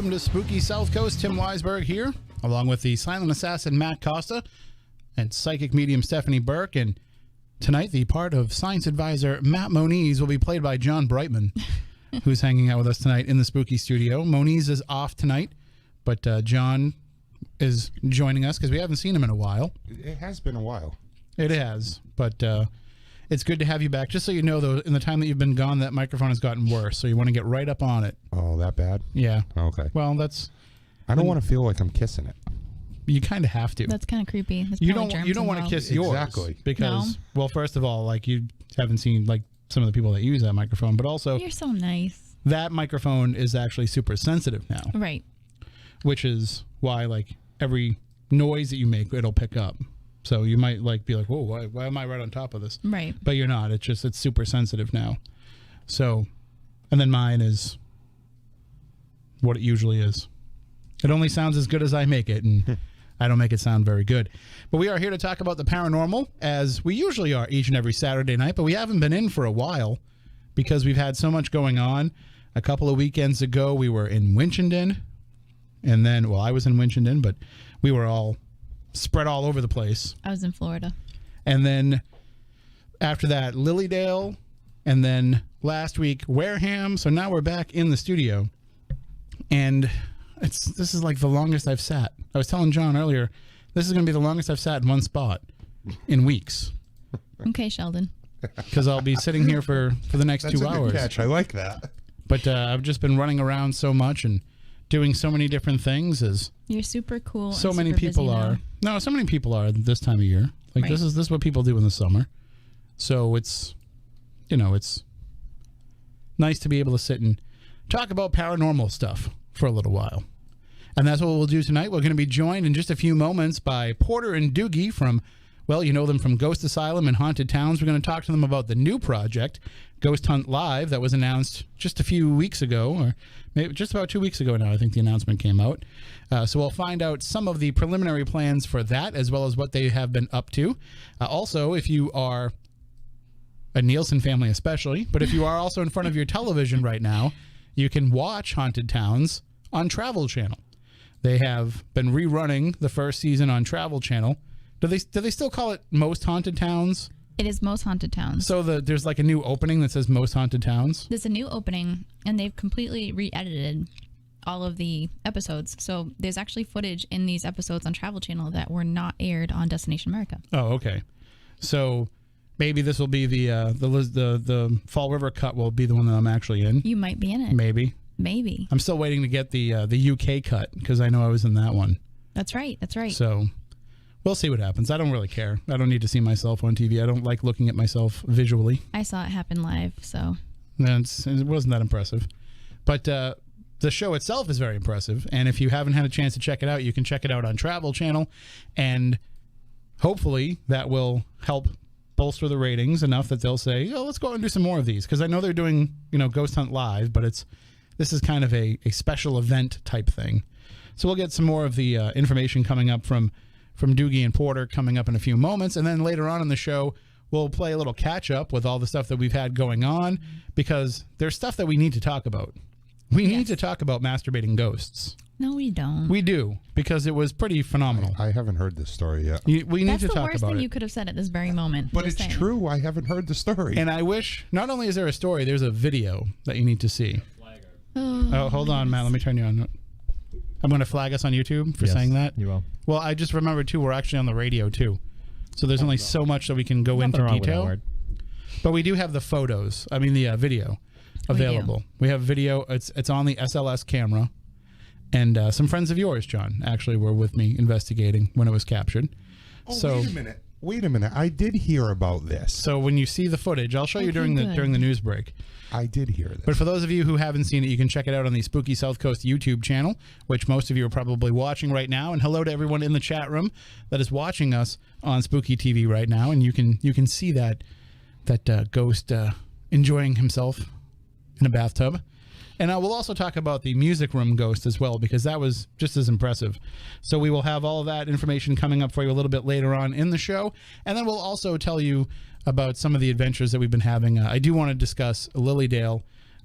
welcome to Spooky South Coast. Tim Weisberg here, along with the silent assassin Matt Costa and psychic medium Stephanie Burke. And tonight, the part of science advisor Matt Moniz will be played by John Brightman, who's hanging out with us tonight in the Spooky Studio. Moniz is off tonight, but John is joining us because we haven't seen him in a while. It has been a while. It has, but it's good to have you back. Just so you know, though, in the time that you've been gone, that microphone has gotten worse, so you want to get right up on it. Oh, that bad? Yeah. Okay. Well, I don't want to feel like I'm kissing it. You kind of have to. That's kind of creepy. You don't want to kiss yours. Exactly. Because, well, first of all, like, you haven't seen, like, some of the people that use that microphone, but also... You're so nice. That microphone is actually super sensitive now. Right. Which is why, like, every noise that you make, it'll pick up. So you might, like, be like, whoa, why am I right on top of this? Right. But you're not. It's super sensitive now. So, and then mine is what it usually is. It only sounds as good as I make it, and I don't make it sound very good. But we are here to talk about the paranormal, as we usually are each and every Saturday night, but we haven't been in for a while because we've had so much going on. A couple of weekends ago, we were in Winchendon, and then, well, I was in Winchendon, but we were all spread all over the place. I was in Florida. And then after that, Lilydale, and then last week, Wareham. So now we're back in the studio, and this is like the longest I've sat. I was telling John earlier, this is going to be the longest I've sat in one spot in weeks. Okay, Sheldon. Because I'll be sitting here for the next 2 hours. Good catch. I like that. But I've just been running around so much and doing so many different things. You're super cool. So many people are. No, so many people are this time of year. Like, right. This is what people do in the summer. So it's nice to be able to sit and talk about paranormal stuff for a little while. And that's what we'll do tonight. We're going to be joined in just a few moments by Porter and Doogie from, well, you know them from Ghost Asylum and Haunted Towns. We're going to talk to them about the new project, Ghost Hunt Live, that was announced just a few weeks ago, or maybe just about 2 weeks ago now, I think the announcement came out. So we'll find out some of the preliminary plans for that, as well as what they have been up to. Also, if you are a Nielsen family especially, but if you are also in front of your television right now, you can watch Haunted Towns on Travel Channel. They have been rerunning the first season on Travel Channel. Do they still call it Most Haunted Towns? It is Most Haunted Towns. So there's like a new opening that says Most Haunted Towns? There's a new opening, and they've completely re-edited all of the episodes. So there's actually footage in these episodes on Travel Channel that were not aired on Destination America. Oh, okay. So maybe this will be the Fall River cut will be the one that I'm actually in. You might be in it. Maybe. Maybe. I'm still waiting to get the UK cut because I know I was in that one. That's right. That's right. So we'll see what happens. I don't really care. I don't need to see myself on TV. I don't like looking at myself visually. I saw it happen live, so. It wasn't that impressive. But the show itself is very impressive. And if you haven't had a chance to check it out, you can check it out on Travel Channel. And hopefully that will help bolster the ratings enough that they'll say, oh, let's go out and do some more of these. Because I know they're doing, Ghost Hunt Live, but this is kind of a special event type thing. So we'll get some more of the information coming up from Doogie and Porter coming up in a few moments. And then later on in the show, we'll play a little catch up with all the stuff that we've had going on, because there's stuff that we need to talk about. We need to talk about masturbating ghosts. No, we don't. We do, because it was pretty phenomenal. I haven't heard this story yet. We need to talk about it. That's the worst thing you could have said at this very moment. But it's true. I haven't heard the story. And I wish, not only is there a story, there's a video that you need to see. Oh, hold on, Matt. Let me turn you on. I'm going to flag us on YouTube for saying that. You will. Well, I just remembered, too, we're actually on the radio, too. So there's only so much that we can go into detail. But we do have the photos. I mean, the video available. We have video. It's on the SLS camera. And some friends of yours, John, actually were with me investigating when it was captured. Oh, so, wait a minute. I did hear about this. So when you see the footage, I'll show you during the news break. I did hear this. But for those of you who haven't seen it, you can check it out on the Spooky South Coast YouTube channel, which most of you are probably watching right now. And hello to everyone in the chat room that is watching us on Spooky TV right now. And you can see that ghost enjoying himself in a bathtub. And I will also talk about the music room ghost as well, because that was just as impressive. So we will have all of that information coming up for you a little bit later on in the show. And then we'll also tell you about some of the adventures that we've been having. I do want to discuss Lilydale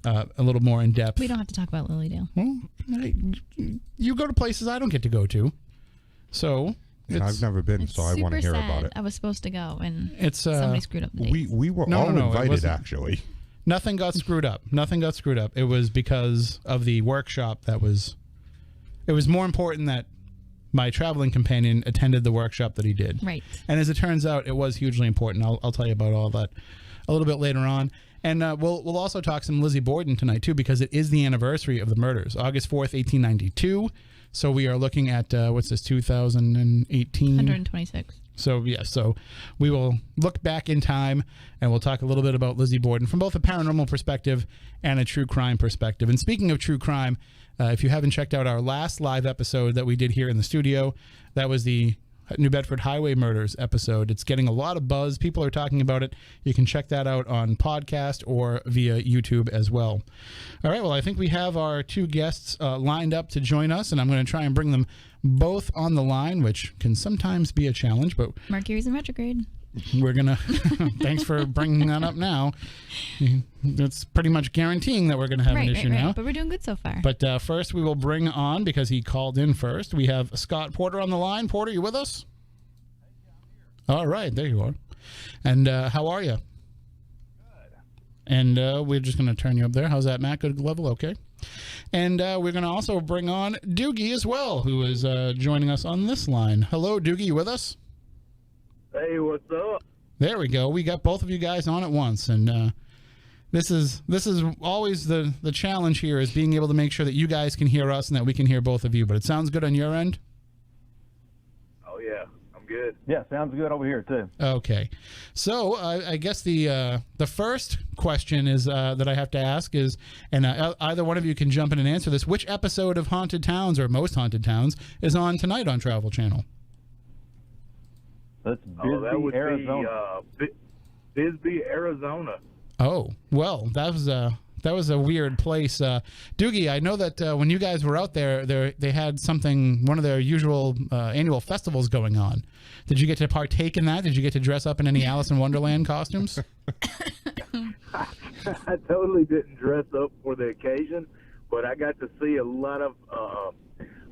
a little more in depth. We don't have to talk about Lilydale. Well, you go to places I don't get to go to, so And I've never been, so I want to hear about it. I was supposed to go, and it's somebody screwed up the dates. We were No, all no, it invited, wasn't. actually. Nothing got screwed up. Nothing got screwed up. It was because of the workshop that was. It was more important that my traveling companion attended the workshop that he did. Right. And as it turns out, it was hugely important. I'll tell you about all that a little bit later on. And we'll also talk some Lizzie Borden tonight, too, because it is the anniversary of the murders, August 4th, 1892. So we are looking at, what's this, 2018? 126. So, yeah, so we will look back in time, and we'll talk a little bit about Lizzie Borden from both a paranormal perspective and a true crime perspective. And speaking of true crime, if you haven't checked out our last live episode that we did here in the studio, that was the New Bedford Highway Murders episode. It's getting a lot of buzz. People are talking about it. You can check that out on podcast or via YouTube as well. All right, well, I think we have our two guests lined up to join us, and I'm going to try and bring them both on the line, which can sometimes be a challenge, but Mercury's in retrograde. we're going to... Thanks for bringing that up now. That's pretty much guaranteeing that we're going to have an issue now. But we're doing good so far. But first, we will bring on, because he called in first, we have Scott Porter on the line. Porter, you with us? All right, there you are. And how are you? Good. And we're just going to turn you up there. How's that, Matt? Good level? Okay. And we're going to also bring on Doogie as well, who is joining us on this line. Hello, Doogie, you with us? Hey, what's up? There we go. We got both of you guys on at once, and this is always the challenge here, is being able to make sure that you guys can hear us and that we can hear both of you. But it sounds good on your end? Oh, yeah, I'm good. Yeah, sounds good over here, too. Okay. So I guess the first question is that I have to ask is, and either one of you can jump in and answer this, which episode of Haunted Towns, or Most Haunted Towns, is on tonight on Travel Channel? That's Bisbee, that would Arizona. be Bisbee, Arizona. Oh, well, that was a weird place. Doogie, I know that when you guys were out there, they had one of their usual annual festivals going on. Did you get to partake in that? Did you get to dress up in any Alice in Wonderland costumes? I totally didn't dress up for the occasion, but I got to see a lot of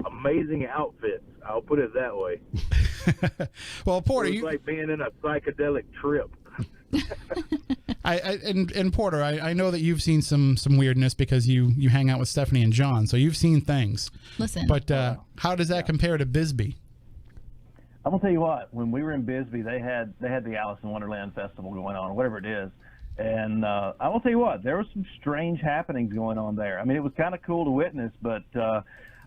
amazing outfits. I'll put it that way. Well, Porter, it was like being in a psychedelic trip. And Porter, I know that you've seen some weirdness because you hang out with Stephanie and John, so you've seen things. Listen. But how does that compare to Bisbee? I'm gonna tell you what. When we were in Bisbee, they had the Alice in Wonderland festival going on, whatever it is. And I will tell you what, there was some strange happenings going on there. I mean, it was kind of cool to witness, but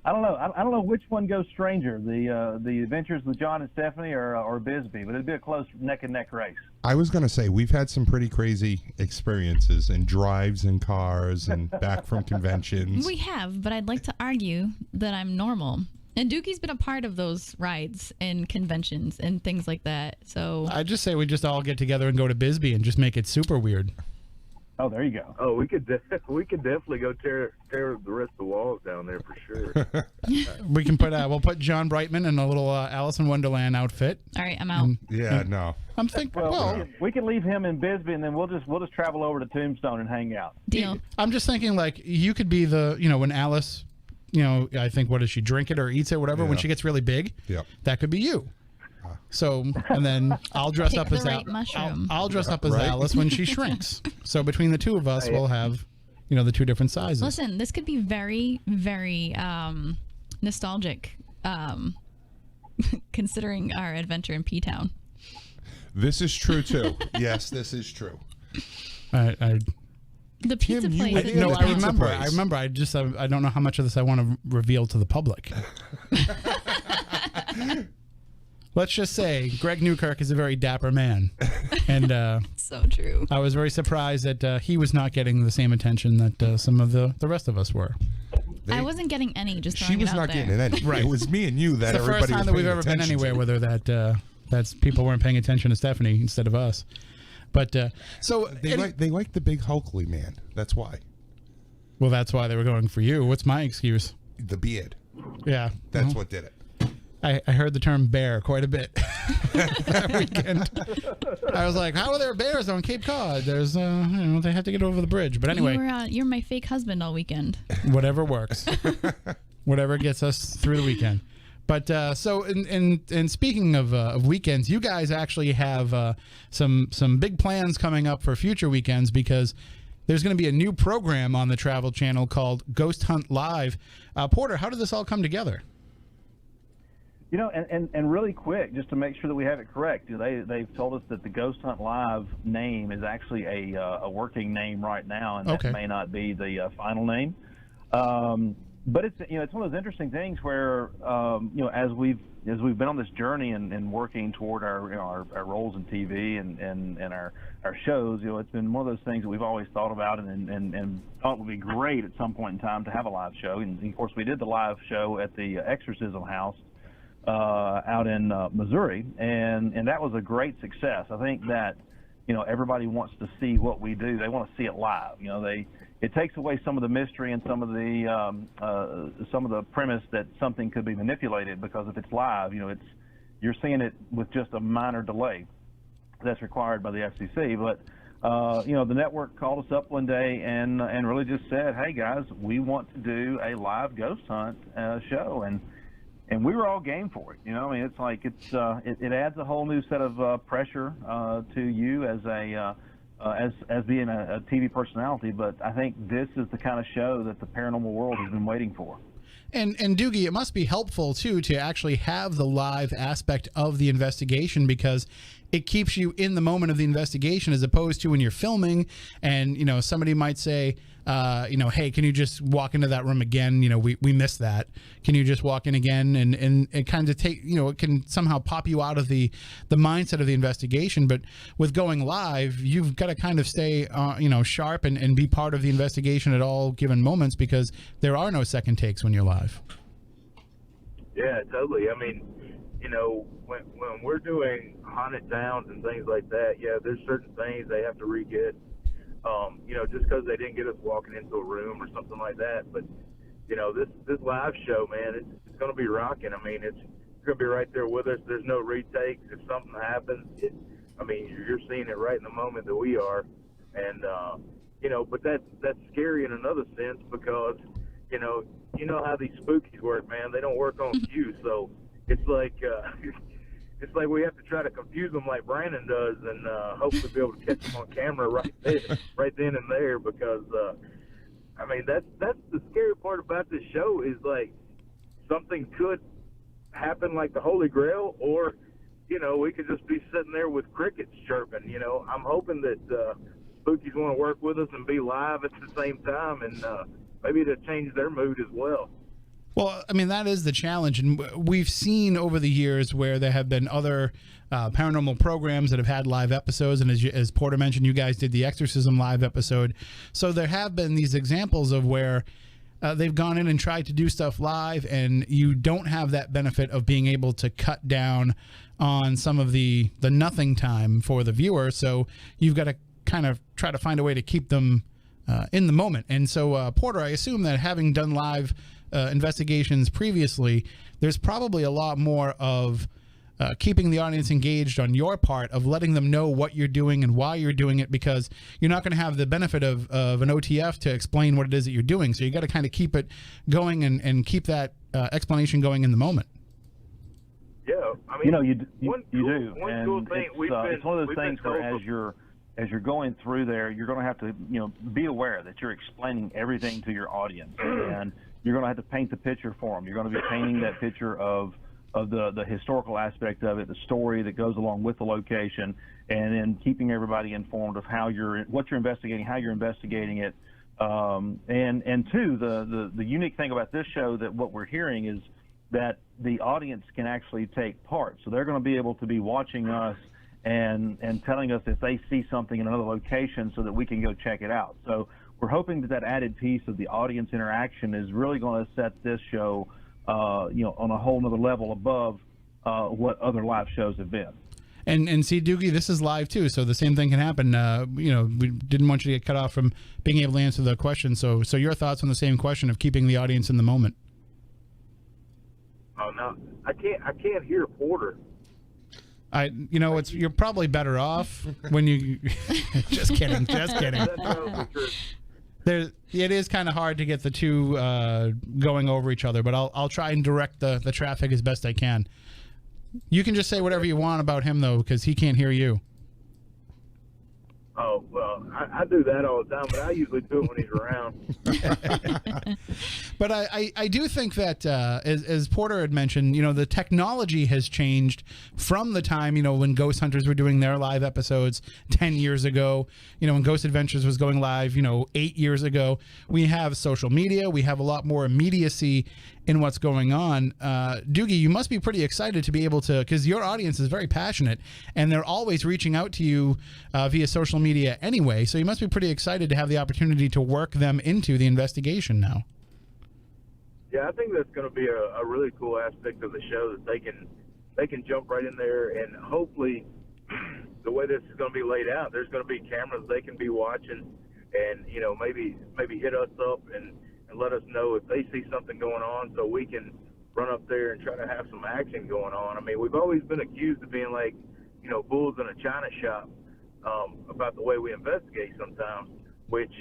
I don't know. I don't know which one goes stranger, the adventures with John and Stephanie or Bisbee, but it'd be a close neck and neck race. I was going to say, we've had some pretty crazy experiences and drives in cars and back from conventions. We have, but I'd like to argue that I'm normal. And Doogie's been a part of those rides and conventions and things like that. So I just say we just all get together and go to Bisbee and just make it super weird. Oh, there you go. Oh, we could definitely go tear the rest of the walls down there for sure. We can we'll put John Brightman in a little Alice in Wonderland outfit. all right, I'm out. Yeah, no. I'm thinking, We can leave him in Bisbee, and then we'll just travel over to Tombstone and hang out. Deal. I'm just thinking, like, you could be when Alice, I think, what does she, drink it or eats it, whatever, when Yeah. she gets really big, Yep. that could be you. So, and then I'll dress Pick up the as right mushroom. I'll dress up as Right. Alice when she shrinks. So between the two of us, we'll have, the two different sizes. Listen, this could be very, very nostalgic, considering our adventure in P-Town. This is true, too. Yes, this is true. The pizza Tim, you place. went is in No, the I pizza remember. place. I remember. I don't know how much of this I want to reveal to the public. Let's just say Greg Newkirk is a very dapper man, and so true. I was very surprised that he was not getting the same attention that some of the rest of us were. I wasn't getting any. Just She throwing was it out not there. getting any. Right. It was me and you that It's the everybody first time was that we've paying ever been attention anywhere, to. whether that's people weren't paying attention to Stephanie instead of us. But so They like the big Hulkly man. That's why. well, that's why they were going for you. What's my excuse? The beard. Yeah, That's what did it. I heard the term bear quite a bit. that weekend. I was like, how are there bears on Cape Cod? There's, they have to get over the bridge. But anyway. You're my fake husband all weekend. Whatever works. Whatever gets us through the weekend. But so, in speaking of weekends, you guys actually have some big plans coming up for future weekends, because there's going to be a new program on the Travel Channel called Ghost Hunt Live. Porter, how did this all come together? You know, and really quick, just to make sure that we have it correct, they've told us that the Ghost Hunt Live name is actually a working name right now, and that may not be the final name. But it's it's one of those interesting things where as we've been on this journey and working toward our roles in TV and our shows, it's been one of those things that we've always thought about and thought would be great at some point in time to have a live show. And of course, we did the live show at the Exorcism House out in Missouri, and that was a great success. I think that everybody wants to see what we do. They want to see it live. It takes away some of the mystery and some of the premise that something could be manipulated, because if it's live, you're seeing it with just a minor delay that's required by the FCC. But the network called us up one day and really just said, "Hey guys, we want to do a live ghost hunt show," and we were all game for it. It's like it adds a whole new set of pressure to you as as being a TV personality, but I think this is the kind of show that the paranormal world has been waiting for. And Doogie, it must be helpful too to actually have the live aspect of the investigation, because it keeps you in the moment of the investigation, as opposed to when you're filming and somebody might say hey, can you just walk into that room again? We missed that. Can you just walk in again? And it kind of take, it can somehow pop you out of the mindset of the investigation. But with going live, you've got to kind of stay, sharp and be part of the investigation at all given moments, because there are no second takes when you're live. Yeah, totally. I mean, when we're doing haunted towns and things like that, there's certain things they have to re-get. Just because they didn't get us walking into a room or something like that. But, this live show, man, it's going to be rocking. I mean, it's going to be right there with us. There's no retakes. If something happens, you're seeing it right in the moment that we are. And, but that's scary in another sense, because, how these spookies work, man. They don't work on cue. So it's like, it's like we have to try to confuse them like Brandon does, and hopefully be able to catch them on camera right then and there. Because that's the scary part about this show, is like something could happen, like the Holy Grail, or we could just be sitting there with crickets chirping. I'm hoping that spookies want to work with us and be live at the same time, and maybe to change their mood as well. Well, I mean, that is the challenge. And we've seen over the years where there have been other paranormal programs that have had live episodes. And as Porter mentioned, you guys did the Exorcism live episode. So there have been these examples of where they've gone in and tried to do stuff live, and you don't have that benefit of being able to cut down on some of the nothing time for the viewer. So you've got to kind of try to find a way to keep them in the moment. And so, Porter, I assume that having done live investigations previously, there's probably a lot more of keeping the audience engaged on your part, of letting them know what you're doing and why you're doing it, because you're not going to have the benefit of an OTF to explain what it is that you're doing. So you got to kind of keep it going and keep that explanation going in the moment. Yeah, I mean, you do. And cool thing it's one of those things where as you're going through there, you're going to have to be aware that you're explaining everything to your audience, and you're going to have to paint the picture for them. You're going to be painting that picture of the historical aspect of it, the story that goes along with the location, and then keeping everybody informed of what you're investigating, how you're investigating it. And two, the unique thing about this show, that what we're hearing is that the audience can actually take part. So they're going to be able to be watching us and telling us if they see something in another location, so that we can go check it out. So we're hoping that added piece of the audience interaction is really going to set this show, on a whole nother level above what other live shows have been. And see, Doogie, this is live too, so the same thing can happen. We didn't want you to get cut off from being able to answer the question. So your thoughts on the same question of keeping the audience in the moment? Oh no, I can't hear Porter. You're probably better off when you. Just kidding. That's probably true. It is kind of hard to get the two going over each other, but I'll try and direct the traffic as best I can. You can just say whatever you want about him though, because he can't hear you. Oh, well, I do that all the time, but I usually do it when he's around. But I do think that, as Porter had mentioned, the technology has changed from the time, when Ghost Hunters were doing their live episodes 10 years ago, when Ghost Adventures was going live, 8 years ago. We have social media. We have a lot more immediacy in what's going on. Doogie, you must be pretty excited to be able to, because your audience is very passionate, and they're always reaching out to you via social media anyway, so you must be pretty excited to have the opportunity to work them into the investigation now. Yeah, I think that's going to be a really cool aspect of the show, that they can jump right in there, and hopefully the way this is going to be laid out, there's going to be cameras they can be watching, and maybe hit us up and let us know if they see something going on, so we can run up there and try to have some action going on. I mean, we've always been accused of being like, bulls in a china shop about the way we investigate sometimes, which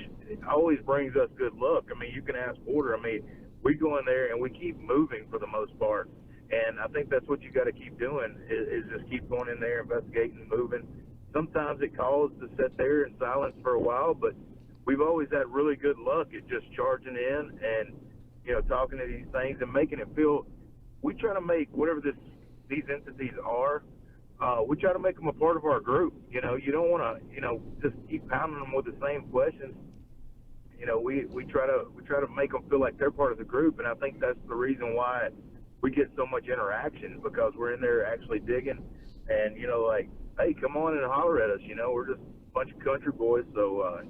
always brings us good luck. I mean, you can ask Porter. I mean, we go in there and we keep moving for the most part, and I think that's what you got to keep doing is just keep going in there, investigating, moving. Sometimes it calls to sit there in silence for a while, but we've always had really good luck at just charging in and, talking to these things and making it feel. We try to make whatever these entities are. We try to make them a part of our group. You don't want to, just keep pounding them with the same questions. We try to make them feel like they're part of the group, and I think that's the reason why we get so much interaction, because we're in there actually digging, and like, hey, come on and holler at us. We're just a bunch of country boys, so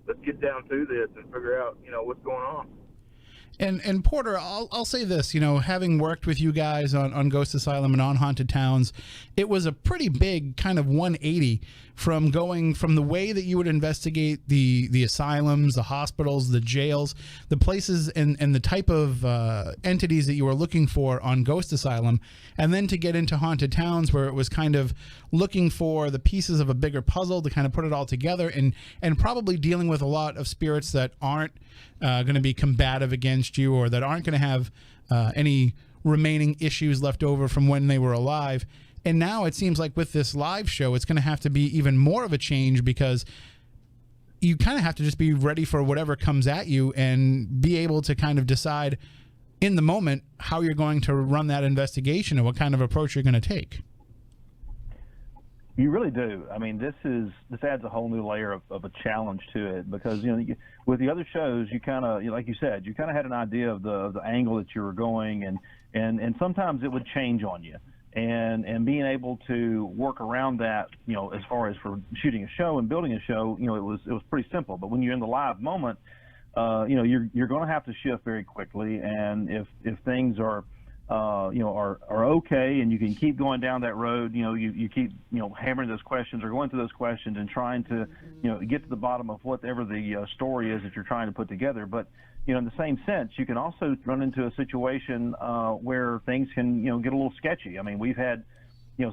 let's get down to this and figure out what's going on. And Porter, I'll say this, having worked with you guys on Ghost Asylum and on Haunted Towns, it was a pretty big kind of 180 from going from the way that you would investigate the asylums, the hospitals, the jails, the places and the type of entities that you were looking for on Ghost Asylum, and then to get into Haunted Towns, where it was kind of looking for the pieces of a bigger puzzle to kind of put it all together, and probably dealing with a lot of spirits that aren't going to be combative against you, or that aren't going to have any remaining issues left over from when they were alive. And now it seems like with this live show, it's going to have to be even more of a change, because you kind of have to just be ready for whatever comes at you and be able to kind of decide in the moment how you're going to run that investigation and what kind of approach you're going to take. You really do. I mean, this adds a whole new layer of a challenge to it, because with the other shows, you kind of, like you said, you kind of had an idea of the angle that you were going, and sometimes it would change on you, and being able to work around that, as far as for shooting a show and building a show, it was pretty simple. But when you're in the live moment, you're going to have to shift very quickly, and if things are okay, and you can keep going down that road, you keep, hammering those questions or going through those questions and trying to, get to the bottom of whatever the story is that you're trying to put together. But, in the same sense, you can also run into a situation where things can, get a little sketchy. I mean, we've had,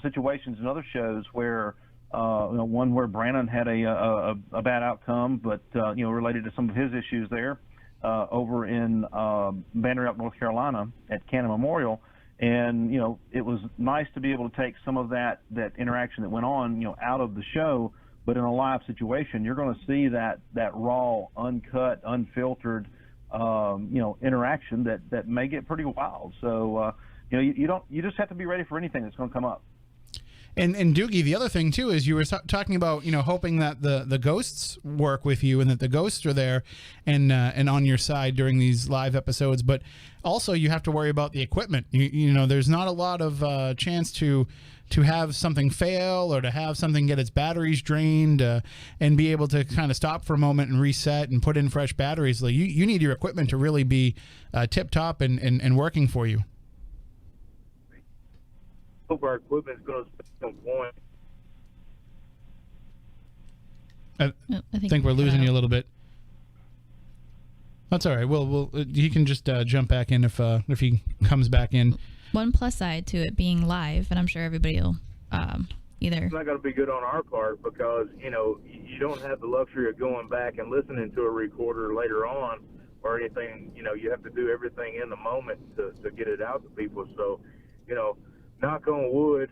situations in other shows where, one where Brandon had a bad outcome, but, related to some of his issues there. Over in Vanderbilt, North Carolina, at Cannon Memorial, and it was nice to be able to take some of that interaction that went on, out of the show. But in a live situation, you're going to see that raw, uncut, unfiltered, interaction that may get pretty wild. So you just have to be ready for anything that's going to come up. And Doogie, the other thing too is you were talking about hoping that the ghosts work with you and that the ghosts are there and on your side during these live episodes, but also you have to worry about the equipment. There's not a lot of chance to have something fail or to have something get its batteries drained and be able to kind of stop for a moment and reset and put in fresh batteries. Like you need your equipment to really be tip top and working for you. Hope our equipment's going to some point. I think we're losing you a little bit. That's all right. Well, he can just jump back in if he comes back in. One plus side to it being live, and I'm sure everybody will either. It's not going to be good on our part because, you know, you don't have the luxury of going back and listening to a recorder later on or anything. You know, you have to do everything in the moment to get it out to people. So, you know, knock on wood,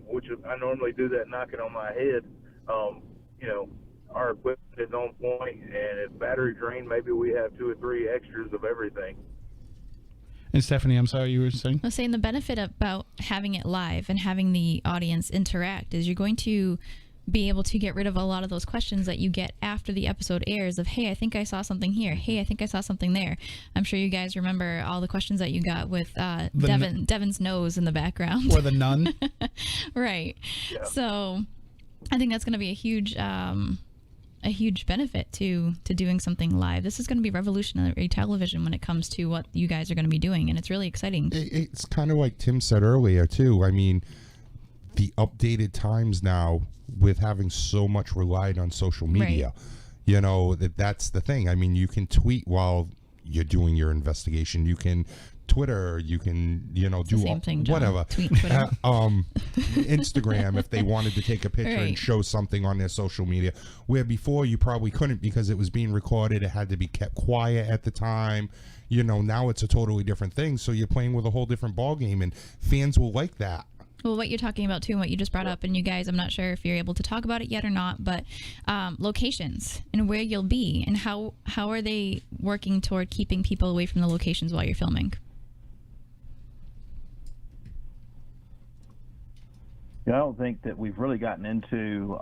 which I normally do that knocking on my head, you know, our equipment is on point, and if battery drained, maybe we have 2 or 3 extras of everything. And Stephanie, I'm sorry, you were saying? I was saying the benefit about having it live and having the audience interact is you're going to be able to get rid of a lot of those questions that you get after the episode airs of, hey, I think I saw something here. Hey, I think I saw something there. I'm sure you guys remember all the questions that you got with Devin's nose in the background. Or the nun. Right. Yeah. So I think that's going to be a huge benefit to doing something live. This is going to be revolutionary television when it comes to what you guys are going to be doing, and it's really exciting. It's kind of like Tim said earlier too. I mean, the updated times now with having so much relied on social media, Right. you know, that's the thing. I mean, you can tweet while you're doing your investigation. You can Twitter, you can, you know, do same thing, John. whatever. Tweet, Twitter. Instagram, if they wanted to take a picture Right. and show something on their social media, where before you probably couldn't because it was being recorded. It had to be kept quiet at the time. You know, now it's a totally different thing. So you're playing with a whole different ball game, and fans will like that. Well, what you're talking about too, and what you just brought up, and you guys, I'm not sure if you're able to talk about it yet or not, but locations and where you'll be, and how are they working toward keeping people away from the locations while you're filming? I don't think that we've really gotten into,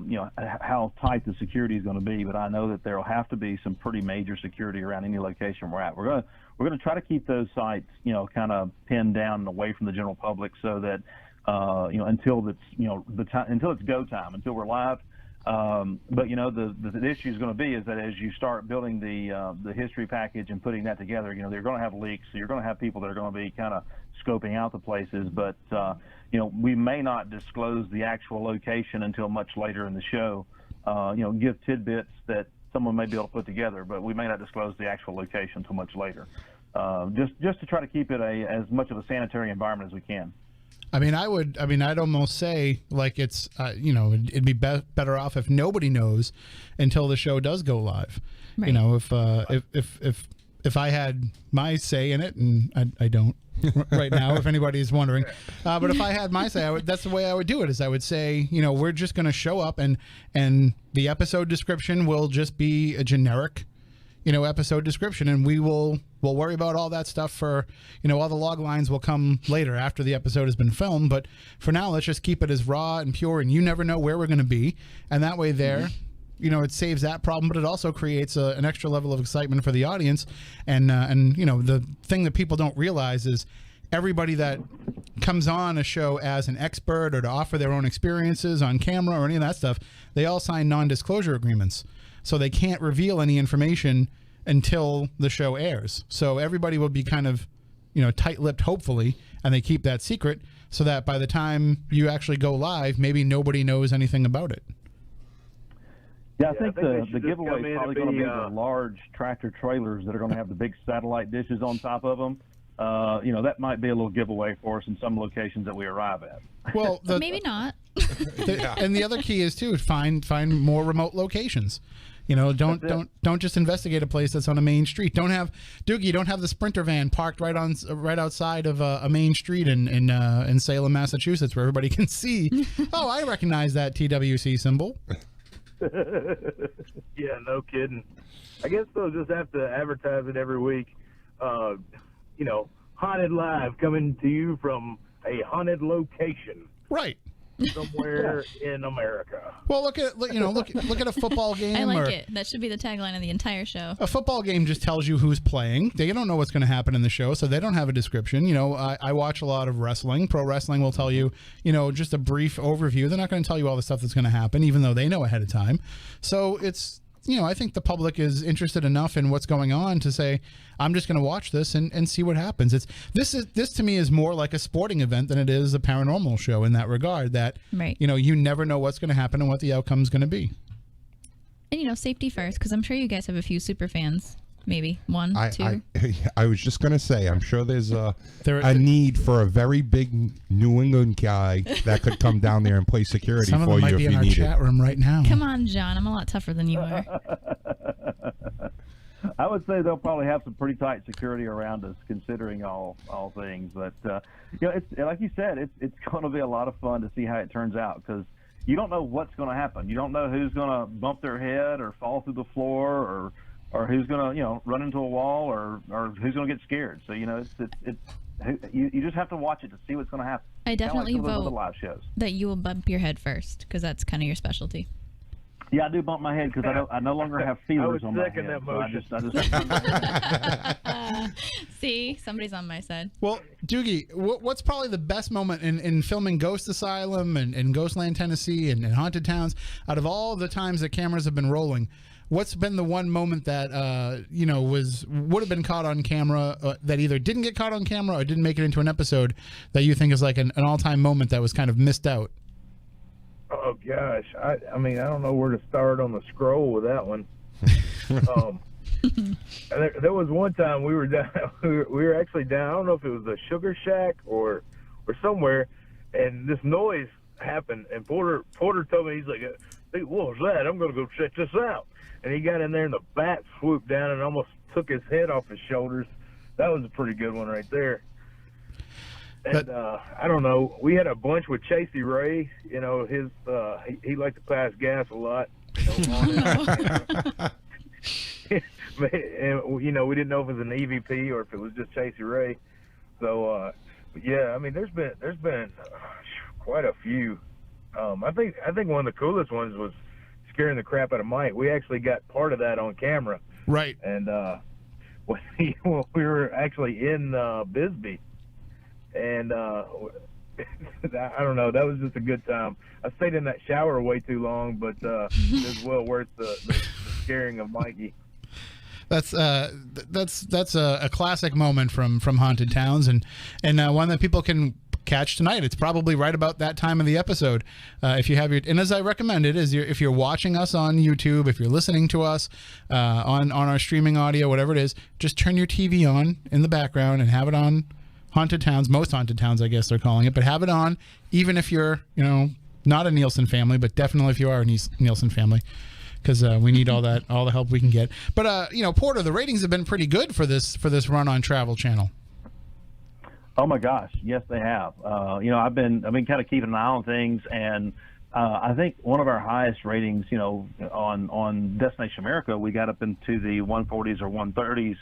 you know, how tight the security is going to be, but I know that there will have to be some pretty major security around any location we're at. We're going to try to keep those sites, you know, kind of pinned down and away from the general public, so that, you know, until it's, you know, until it's go time, until we're live. But you know, the issue is going to be is that as you start building the history package and putting that together, you know, they're going to have leaks, so you're going to have people that are going to be kind of scoping out the places, but you know, we may not disclose the actual location until much later in the show. You know, give tidbits that someone may be able to put together, but we may not disclose the actual location until much later. Just to try to keep it as much of a sanitary environment as we can. I mean, I'd almost say like it's, you know, it'd be better off if nobody knows until the show does go live. Right. You know, if I had my say in it, and I don't right now, if anybody's wondering, but if I had my say, that's the way I would do it. Is I would say, you know, we're just going to show up, and the episode description will just be a generic, you know, episode description, and we'll worry about all that stuff for, you know, all the log lines will come later after the episode has been filmed. But for now, let's just keep it as raw and pure, and you never know where we're going to be, and that way there, you know, it saves that problem, but it also creates an extra level of excitement for the audience. And you know, the thing that people don't realize is everybody that comes on a show as an expert or to offer their own experiences on camera or any of that stuff, they all sign non-disclosure agreements. So they can't reveal any information until the show airs. So everybody will be kind of, you know, tight-lipped, hopefully, and they keep that secret so that by the time you actually go live, maybe nobody knows anything about it. Yeah, I think the giveaway is probably going to be the the large tractor trailers that are going to have the big satellite dishes on top of them. You know, that might be a little giveaway for us in some locations that we arrive at. Well, Maybe not. And the other key is too find more remote locations. You know, don't just investigate a place that's on a main street. Don't have the Sprinter van parked right outside of a main street in Salem, Massachusetts, where everybody can see. Oh, I recognize that TWC symbol. Yeah, no kidding. I guess they'll just have to advertise it every week. You know, Haunted Live coming to you from a haunted location. Right. Somewhere in America. Well, look at a football game. I like or it. That should be the tagline of the entire show. A football game just tells you who's playing. They don't know what's going to happen in the show, so they don't have a description. You know, I watch a lot of wrestling. Pro wrestling will tell you, you know, just a brief overview. They're not going to tell you all the stuff that's going to happen, even though they know ahead of time. So it's, you know, I think the public is interested enough in what's going on to say, I'm just going to watch this and see what happens. This to me is more like a sporting event than it is a paranormal show in that regard, that, Right. you know, you never know what's going to happen and what the outcome is going to be. And, you know, safety first, because I'm sure you guys have a few super fans. maybe one, two. I was just gonna say, I'm sure there's a There- need for a very big New England guy that could come down there and play security Some of for them you might if be in you our need chat it. room right now. Come on, John. I'm a lot tougher than you are. I would say they'll probably have some pretty tight security around us, considering all things. But it's like you said, it's going to be a lot of fun to see how it turns out, because you don't know what's going to happen. You don't know who's going to bump their head or fall through the floor, or who's going to run into a wall, or who's going to get scared. So you just have to watch it to see what's going to happen. I definitely Kinda like some of vote the live shows. that you will bump your head first, because that's kind of your specialty. Yeah, I do bump my head because I no longer have feelers on my second head. that I just See, somebody's on my side. Well, Doogie, what's probably the best moment in filming Ghost Asylum and Ghostland, Tennessee, and Haunted Towns? Out of all the times that cameras have been rolling, what's been the one moment that would have been caught on camera that either didn't get caught on camera or didn't make it into an episode that you think is like an all-time moment that was kind of missed out? Oh gosh, I mean, I don't know where to start on the scroll with that one. There was one time we were down. We were actually down. I don't know if it was the Sugar Shack or somewhere, and this noise happened. And Porter told me, he's like, "Hey, what was that? I'm gonna go check this out." And he got in there, and the bat swooped down and almost took his head off his shoulders. That was a pretty good one right there. And I don't know. We had a bunch with Chasey Ray. His he liked to pass gas a lot. And we didn't know if it was an EVP or if it was just Chasey Ray. So yeah, I mean, there's been quite a few. I think one of the coolest ones was scaring the crap out of Mike. We actually got part of that on camera. Right. And we were actually in Bisbee. And I don't know, that was just a good time. I stayed in that shower way too long, but it was well worth the scaring of Mikey. That's a classic moment from Haunted Towns, and one that people can catch tonight. It's probably right about that time of the episode. If you have and as I recommended, if you're watching us on YouTube, if you're listening to us on our streaming audio, whatever it is, just turn your TV on in the background and have it on. Haunted Towns, most Haunted Towns, I guess they're calling it, but have it on, even if you're, not a Nielsen family, but definitely if you are a Nielsen family, because we need all the help we can get. But Porter, the ratings have been pretty good for this run on Travel Channel. Oh my gosh, yes they have. I've been kind of keeping an eye on things, and I think one of our highest ratings, on Destination America, we got up into the 140s or 130s.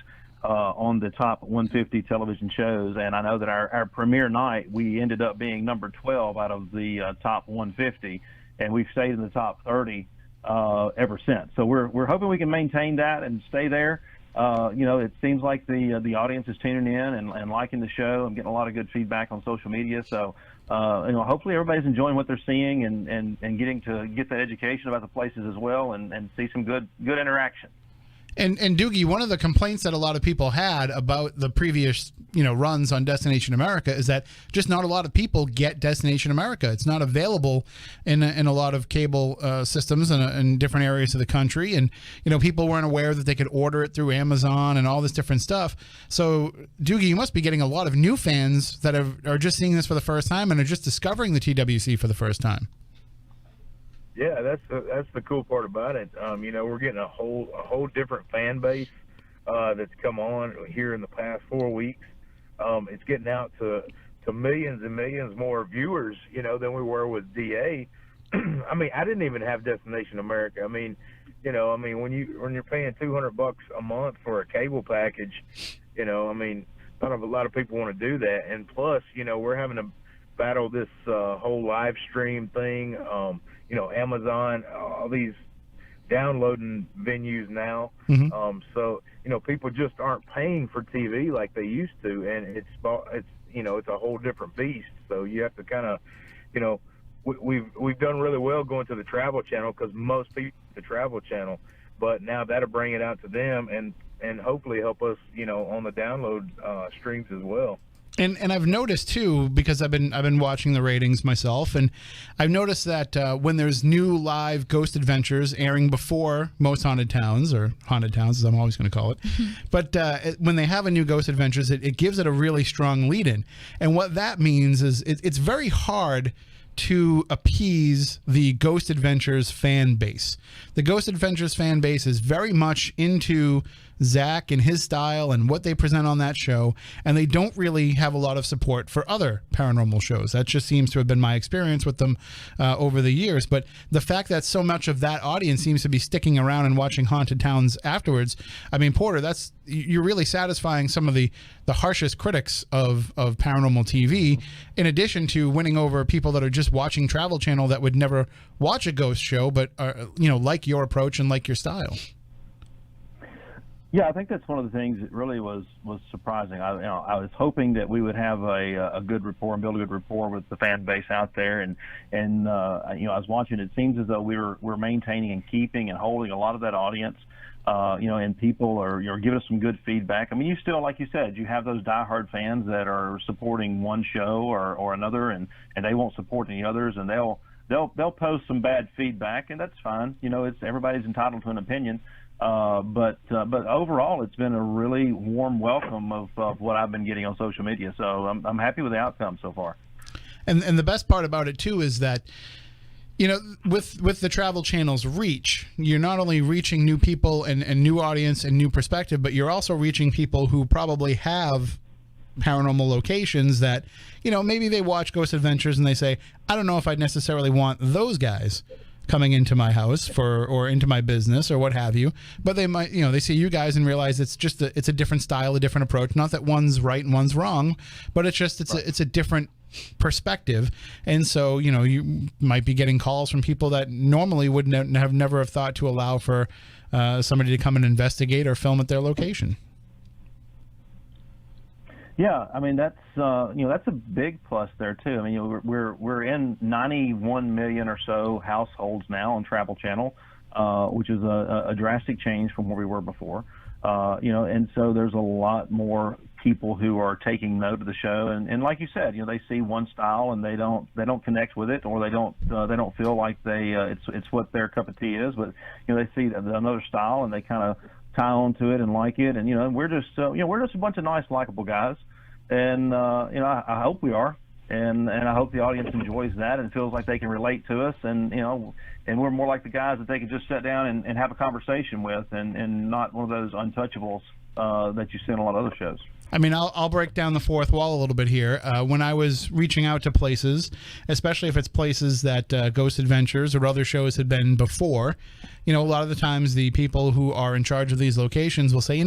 On the top 150 television shows, and I know that our premiere night we ended up being number 12 out of the top 150, and we've stayed in the top 30 ever since. So we're hoping we can maintain that and stay there. It seems like the audience is tuning in and liking the show. I'm getting a lot of good feedback on social media, so hopefully everybody's enjoying what they're seeing and getting to get that education about the places as well, and see some good interaction. And Doogie, one of the complaints that a lot of people had about the previous runs on Destination America is that just not a lot of people get Destination America. It's not available in a lot of cable systems in different areas of the country, and people weren't aware that they could order it through Amazon and all this different stuff. So Doogie, you must be getting a lot of new fans that are just seeing this for the first time and are just discovering the TWC for the first time. Yeah, that's the cool part about it. We're getting a whole different fan base that's come on here in the past 4 weeks. It's getting out to millions and millions more viewers, than we were with DA. I mean, I didn't even have Destination America. I mean, when you're paying $200 a month for a cable package, not a lot of people want to do that. And plus, we're having to battle this whole live stream thing. Amazon, all these downloading venues now. Mm-hmm. So people just aren't paying for TV like they used to, and it's a whole different beast. So you have to kind of, we've done really well going to the Travel Channel, because most people the Travel Channel, but now that'll bring it out to them and hopefully help us, on the download streams as well. And I've noticed too, because I've been watching the ratings myself, and I've noticed that when there's new live ghost adventures airing before most haunted towns, or haunted towns as I'm always going to call it, but when they have a new ghost adventures, it gives it a really strong lead in. And what that means is it's very hard to appease the Ghost Adventures fan base. The Ghost Adventures fan base is very much into Zach and his style and what they present on that show, and they don't really have a lot of support for other paranormal shows. That just seems to have been my experience with them over the years. But the fact that so much of that audience seems to be sticking around and watching Haunted Towns afterwards, I mean, Porter, you're really satisfying some of the harshest critics of paranormal TV, in addition to winning over people that are just watching Travel Channel that would never watch a ghost show, but are, like your approach and like your style. Yeah, I think that's one of the things that really was surprising. I was hoping that we would have a good rapport and build a good rapport with the fan base out there, and I was watching. It seems as though we're maintaining and keeping and holding a lot of that audience. And people are giving us some good feedback. I mean, you still, like you said, you have those diehard fans that are supporting one show or another, and they won't support any others, and they'll post some bad feedback, and that's fine. Everybody's entitled to an opinion. But overall, it's been a really warm welcome of what I've been getting on social media. So I'm happy with the outcome so far. And the best part about it too is that, with the Travel Channel's reach, you're not only reaching new people and new audience and new perspective, but you're also reaching people who probably have paranormal locations that, maybe they watch Ghost Adventures and they say, I don't know if I'd necessarily want those guys coming into my house or into my business or what have you, but they might, they see you guys and realize it's just it's a different style, a different approach. Not that one's right and one's wrong, but it's just it's a different perspective. And so you might be getting calls from people that normally would never have thought to allow for somebody to come and investigate or film at their location. Yeah, I mean that's a big plus there too. I mean we're in 91 million or so households now on Travel Channel, which is a drastic change from where we were before. And so there's a lot more people who are taking note of the show, and like you said, they see one style and they don't connect with it, or they don't feel like it's what their cup of tea is, but they see another style and they kind of tie on to it and like it, and we're just a bunch of nice, likable guys, and I hope we are, and I hope the audience enjoys that and feels like they can relate to us, and we're more like the guys that they can just sit down and have a conversation with, and not one of those untouchables that you see in a lot of other shows. I mean, I'll break down the fourth wall a little bit here. When I was reaching out to places, especially if it's places that Ghost Adventures or other shows had been before, a lot of the times the people who are in charge of these locations will say,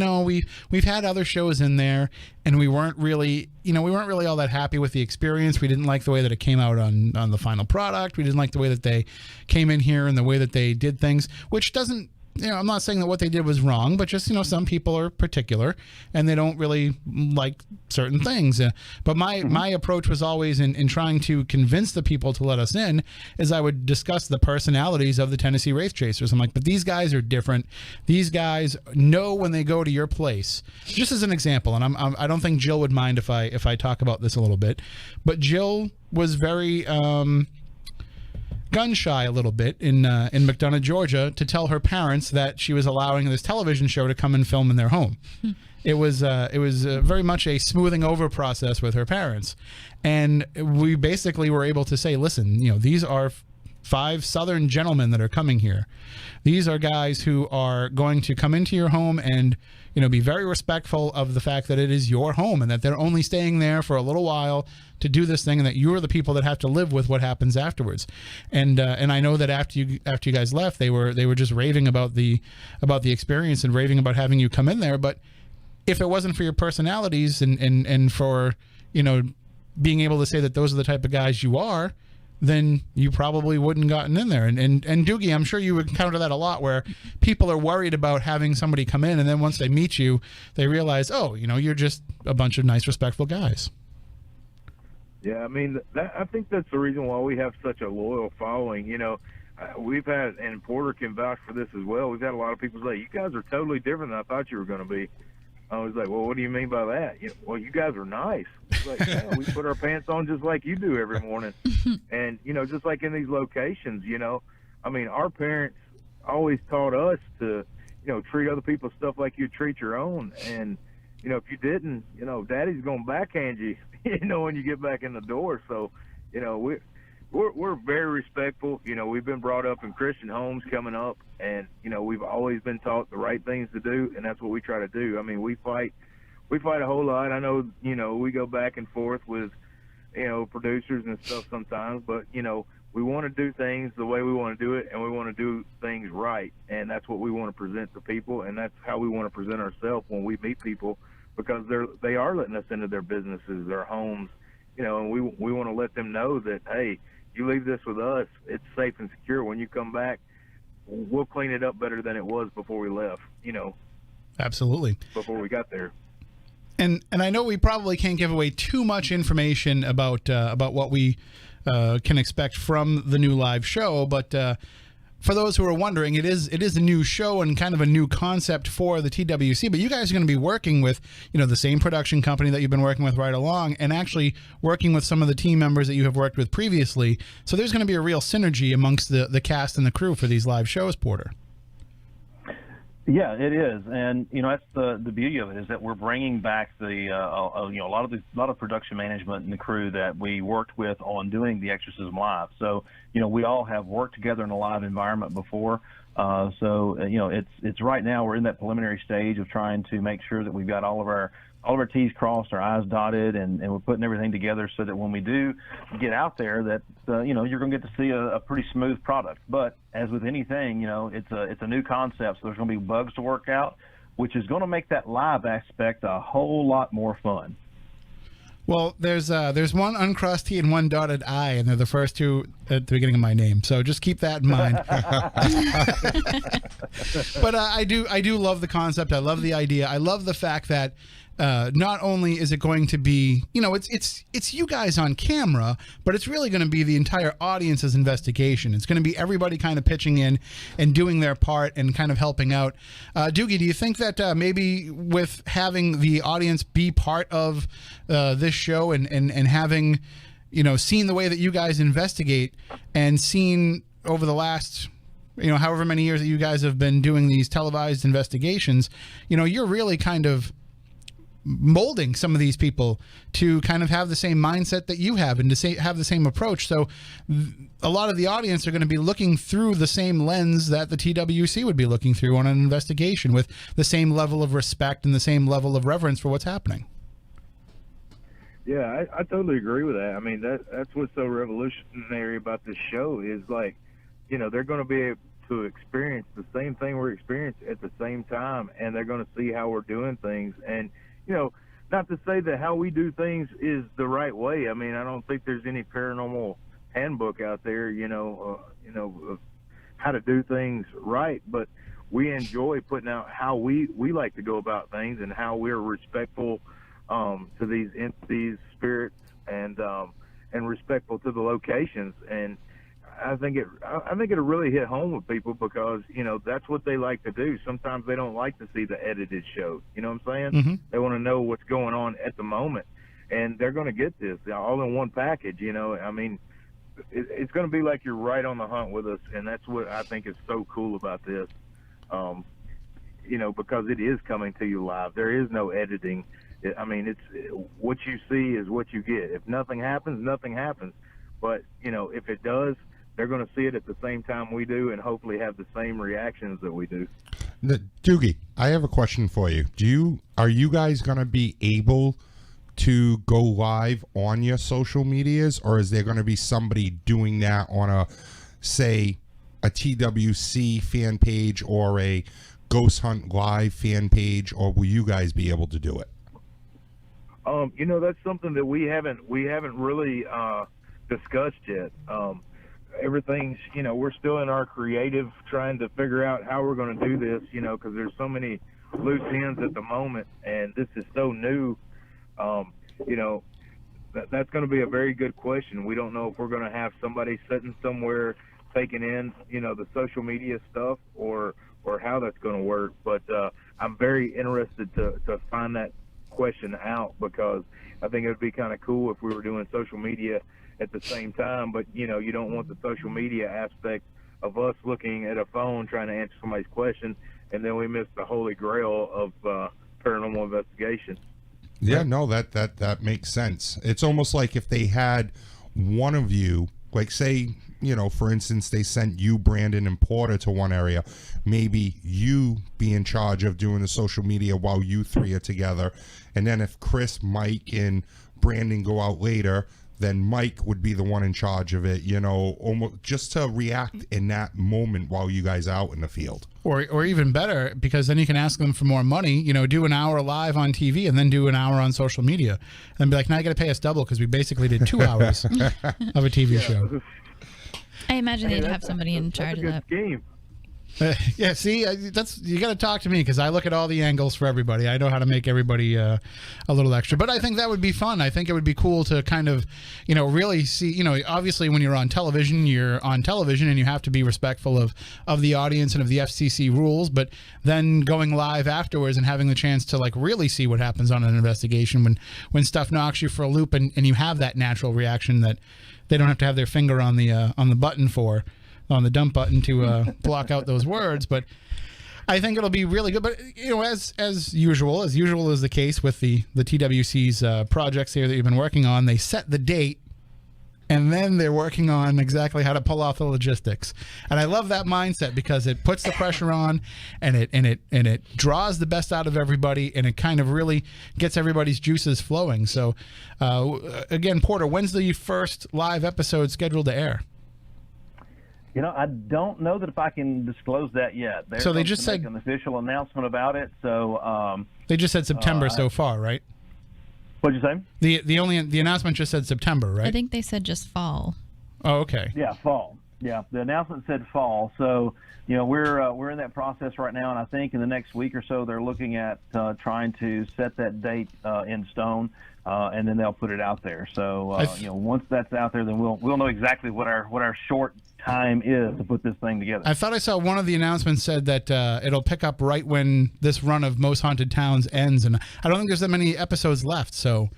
we've had other shows in there, and we weren't really all that happy with the experience. We didn't like the way that it came out on the final product. We didn't like the way that they came in here and the way that they did things, which doesn't. I'm not saying that what they did was wrong, but just, some people are particular and they don't really like certain things. But my approach was always in trying to convince the people to let us in, is I would discuss the personalities of the Tennessee Wraith Chasers. I'm like, but these guys are different. These guys know when they go to your place. Just as an example, and I don't think Jill would mind if I talk about this a little bit, but Jill was very gun shy a little bit in McDonough, Georgia, to tell her parents that she was allowing this television show to come and film in their home. It was very much a smoothing over process with her parents, and we basically were able to say, listen, these are 5 Southern gentlemen that are coming here. These are guys who are going to come into your home and be very respectful of the fact that it is your home and that they're only staying there for a little while to do this thing, and that you're the people that have to live with what happens afterwards. And I know that after you guys left, they were just raving about the experience and raving about having you come in there. But if it wasn't for your personalities and for being able to say that those are the type of guys you are, then you probably wouldn't gotten in there. And Doogie, I'm sure you encounter that a lot, where people are worried about having somebody come in, and then once they meet you, they realize, you're just a bunch of nice, respectful guys. Yeah, I mean, I think that's the reason why we have such a loyal following. We've had, and Porter can vouch for this as well, we've had a lot of people say, you guys are totally different than I thought you were going to be. I was like, well, what do you mean by that? Well, you guys are nice. It's like, yeah, we put our pants on just like you do every morning. And, just like in these locations, I mean, our parents always taught us to, treat other people's stuff like you treat your own. And, if you didn't, daddy's going to backhand you, when you get back in the door. So, we're very respectful. We've been brought up in Christian homes coming up, and we've always been taught the right things to do, and that's what we try to do. I mean, we fight a whole lot. I know, we go back and forth with, producers and stuff sometimes, but we want to do things the way we want to do it, and we want to do things right, and that's what we want to present to people, and that's how we want to present ourselves when we meet people, because they are letting us into their businesses, their homes, and we want to let them know that, hey, you leave this with us, it's safe and secure. When you come back, we'll clean it up better than it was before we left, Absolutely. Before we got there. And I know we probably can't give away too much information about what we can expect from the new live show, but for those who are wondering, it is a new show and kind of a new concept for the TWC, but you guys are going to be working with, the same production company that you've been working with right along, and actually working with some of the team members that you have worked with previously. So there's going to be a real synergy amongst the cast and the crew for these live shows, Porter. Yeah, it is, and that's the beauty of it, is that we're bringing back the a lot of production management and the crew that we worked with on doing the Exorcism Live. So we all have worked together in a live environment before. So it's right now we're in that preliminary stage of trying to make sure that we've got all of our T's crossed, our I's dotted, and we're putting everything together so that when we do get out there, that you're going to get to see a pretty smooth product. But as with anything, it's a new concept, so there's going to be bugs to work out, which is going to make that live aspect a whole lot more fun. Well, there's one uncrossed T and one dotted I, and they're the first two at the beginning of my name. So just keep that in mind. But I do love the concept. I love the idea. I love the fact that not only is it going to be, it's you guys on camera, but it's really going to be the entire audience's investigation. It's going to be everybody kind of pitching in and doing their part and kind of helping out. Doogie, do you think that maybe with having the audience be part of this show and having, seen the way that you guys investigate and seen over the last, however many years that you guys have been doing these televised investigations, you're really kind of molding some of these people to kind of have the same mindset that you have and to have the same approach. So a lot of the audience are going to be looking through the same lens that the TWC would be looking through on an investigation, with the same level of respect and the same level of reverence for what's happening. Yeah, I totally agree with that. I mean, that's what's so revolutionary about this show is, like, they're going to be able to experience the same thing we're experiencing at the same time, and they're going to see how we're doing things. And not to say that how we do things is the right way. I mean, I don't think there's any paranormal handbook out there, of how to do things right. But we enjoy putting out how we like to go about things and how we're respectful to these entities, spirits, and respectful to the locations. And I think it'll really hit home with people because, that's what they like to do. Sometimes they don't like to see the edited show. You know what I'm saying? Mm-hmm. They want to know what's going on at the moment. And they're going to get this all in one package, I mean, it's going to be like you're right on the hunt with us. And that's what I think is so cool about this, because it is coming to you live. There is no editing. I mean, it's what you see is what you get. If nothing happens, nothing happens. But, if it does, they're going to see it at the same time we do and hopefully have the same reactions that we do. Doogie, I have a question for you. Are you guys going to be able to go live on your social medias, or is there going to be somebody doing that on a TWC fan page or a Ghost Hunt Live fan page, or will you guys be able to do it? That's something that we haven't really discussed yet. Everything's, we're still in our creative trying to figure out how we're going to do this, because there's so many loose ends at the moment, and this is so new. That's going to be a very good question. We don't know if we're going to have somebody sitting somewhere taking in, the social media stuff or how that's going to work. But I'm very interested to find that question out, because I think it would be kind of cool if we were doing social media at the same time. But you don't want the social media aspect of us looking at a phone trying to answer somebody's question, and then we miss the holy grail of paranormal investigation. Yeah, no, that makes sense. It's almost like if they had one of you, like say, for instance, they sent you, Brandon, and Porter to one area, maybe you be in charge of doing the social media while you three are together. And then if Chris, Mike, and Brandon go out later, then Mike would be the one in charge of it, almost just to react in that moment while you guys are out in the field. Or even better, because then you can ask them for more money, do an hour live on TV and then do an hour on social media. And be like, now you got to pay us double because we basically did 2 hours of a TV show. I imagine they'd have somebody in charge of that. Scheme. Yeah, see, you got to talk to me because I look at all the angles for everybody. I know how to make everybody a little extra. But I think that would be fun. I think it would be cool to kind of, really see, obviously when you're on television and you have to be respectful of the audience and of the FCC rules. But then going live afterwards and having the chance to like really see what happens on an investigation when stuff knocks you for a loop and you have that natural reaction that they don't have to have their finger on the button on the dump button to block out those words. But I think it'll be really good. But as usual is the case with the TWC's projects here that you've been working on, they set the date and then they're working on exactly how to pull off the logistics. And I love that mindset because it puts the pressure on and it draws the best out of everybody, and it kind of really gets everybody's juices flowing. So again, Porter, when's the first live episode scheduled to air? I don't know that if I can disclose that yet. So they just said an official announcement about it. So they just said September so far, right? What'd you say? The announcement just said September, right? I think they said just fall. Oh, okay. Yeah, fall. Yeah, the announcement said fall. So we're in that process right now, and I think in the next week or so they're looking at trying to set that date in stone, and then they'll put it out there. So once that's out there, then we'll know exactly what our short time is to put this thing together. I thought I saw one of the announcements said that it'll pick up right when this run of Most Haunted Towns ends, and I don't think there's that many episodes left, so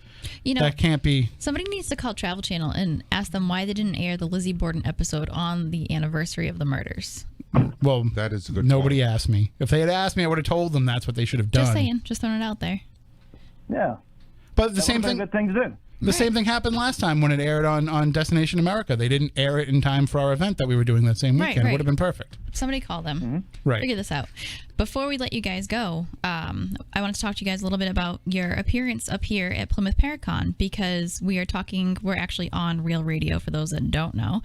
that can't be. Somebody needs to call Travel Channel and ask them why they didn't air the Lizzie Borden episode on the anniversary of the murders. Well, that is a good nobody point. asked me. If they had asked me, I would have told them that's what they should have done. Just saying, just throwing it out there. Yeah. But the same thing. Good thing to do. The same thing happened last time when it aired on Destination America. They didn't air it in time for our event that we were doing that same weekend. It would have been perfect. Somebody call them. Mm-hmm. Right. Figure this out. Before we let you guys go, I want to talk to you guys a little bit about your appearance up here at Plymouth Paracon, because we're actually on Real Radio for those that don't know.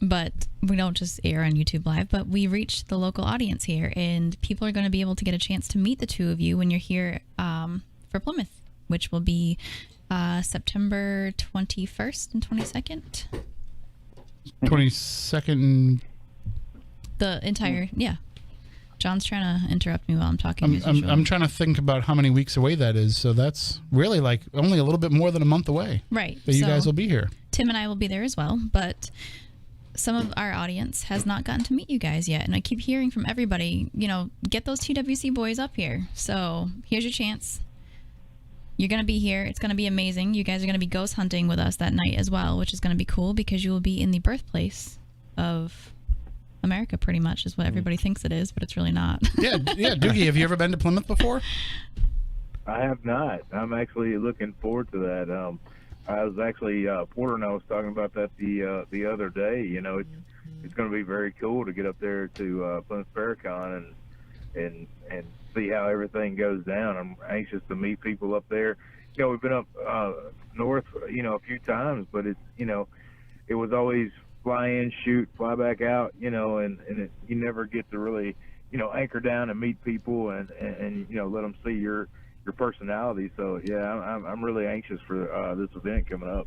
But we don't just air on YouTube Live, but we reach the local audience here, and people are going to be able to get a chance to meet the two of you when you're here for Plymouth, which will be September 21st and 22nd. 22nd. The entire, yeah. John's trying to interrupt me while I'm talking. I'm trying to think about how many weeks away that is. So that's really like only a little bit more than a month away. Right. That you guys will be here. Tim and I will be there as well, but some of our audience has not gotten to meet you guys yet. And I keep hearing from everybody, get those TWC boys up here. So here's your chance. You're going to be here. It's going to be amazing. You guys are going to be ghost hunting with us that night as well, which is going to be cool because you will be in the birthplace of America, pretty much, is what everybody thinks it is, but it's really not. Yeah. Doogie, have you ever been to Plymouth before? I have not. I'm actually looking forward to that. I was actually Porter and I was talking about that the other day. It's going to be very cool to get up there to Plymouth Paracon and see how everything goes down. I'm anxious to meet people up there. We've been up north, a few times, but it's it was always fly in, shoot, fly back out, and you never get to really anchor down and meet people and let them see your personality. So yeah, I'm really anxious for this event coming up.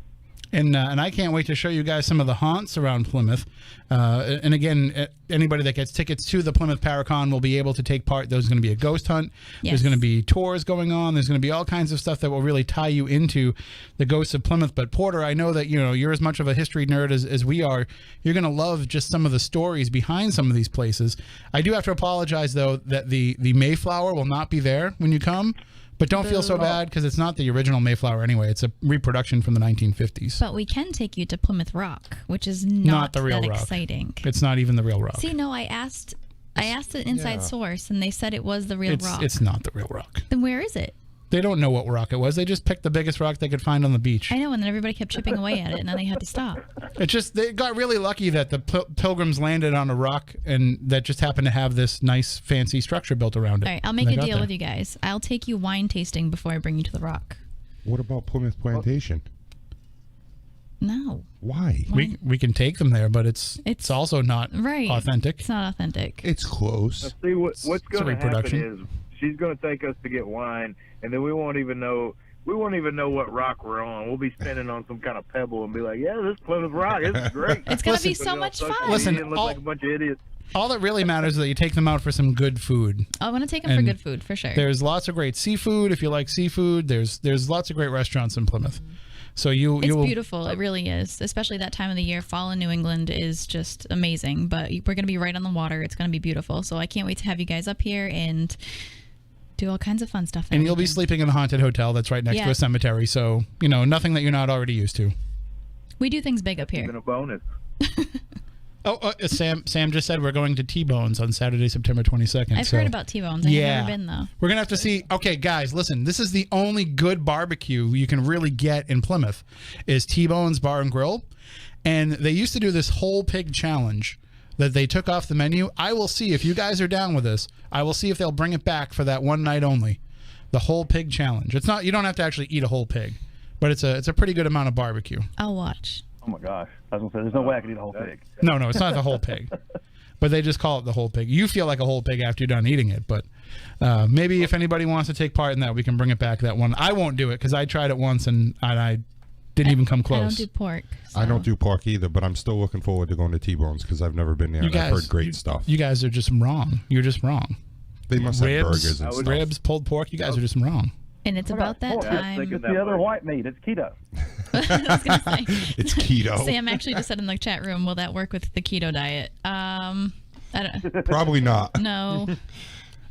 And I can't wait to show you guys some of the haunts around Plymouth. And again, anybody that gets tickets to the Plymouth Paracon will be able to take part. There's going to be a ghost hunt. Yes. There's going to be tours going on. There's going to be all kinds of stuff that will really tie you into the ghosts of Plymouth. But Porter, I know that you're as much of a history nerd as we are. You're going to love just some of the stories behind some of these places. I do have to apologize, though, that the Mayflower will not be there when you come. But don't feel so bad because it's not the original Mayflower anyway. It's a reproduction from the 1950s. But we can take you to Plymouth Rock, which is not the real that rock. exciting. It's not even the real rock. See, no, I asked the inside source, and they said it was the real rock. It's not the real rock. Then where is it? They don't know what rock it was. They just picked the biggest rock they could find on the beach. I know, and then everybody kept chipping away at it, and then they had to stop. They got really lucky that the pilgrims landed on a rock and that just happened to have this nice, fancy structure built around it. All right, I'll make a deal with you guys. I'll take you wine tasting before I bring you to the rock. What about Plymouth Plantation? No. Why? We can take them there, but it's also not authentic. It's not authentic. It's close. Now, see, what's going to happen reproduction. is she's going to take us to get wine, and then we won't even know what rock we're on. We'll be standing on some kind of pebble and be like, "Yeah, this Plymouth Rock, this is great." It's going to be so much fun. Listen, look like a bunch of idiots. All that really matters is that you take them out for some good food. I want to take them for good food, for sure. There's lots of great seafood if you like seafood. There's lots of great restaurants in Plymouth. So it's beautiful. It really is. Especially that time of the year. Fall in New England is just amazing. But we're going to be right on the water. It's going to be beautiful. So I can't wait to have you guys up here and do all kinds of fun stuff. And you'll be sleeping in the haunted hotel that's right next to a cemetery. So, nothing that you're not already used to. We do things big up here. Even a bonus. Sam just said we're going to T-Bones on Saturday, September 22nd. I've heard about T-Bones. I've never been, though. We're going to have to see. Okay, guys, listen. This is the only good barbecue you can really get in Plymouth is T-Bones Bar and Grill. And they used to do this whole pig challenge that they took off the menu. I will see if you guys are down with this. I will see if they'll bring it back for that one night only. The whole pig challenge. It's not. You don't have to actually eat a whole pig, but it's a pretty good amount of barbecue. I'll watch. Oh my gosh! I was gonna say, there's no way I could eat a whole pig. No, it's not the whole pig, but they just call it the whole pig. You feel like a whole pig after you're done eating it, but maybe if anybody wants to take part in that, we can bring it back. That one, I won't do it because I tried it once and I didn't even come close. I don't do pork. So. I don't do pork either, but I'm still looking forward to going to T-Bones because I've never been there. And I've heard great stuff. You guys are just wrong. You're just wrong. They must have burgers and stuff. Ribs, pulled pork. You guys are just wrong. And it's about that time. It's the other white meat. It's keto. I was going to say. It's keto. Sam actually just said in the chat room, will that work with the keto diet? I don't. Probably not. No.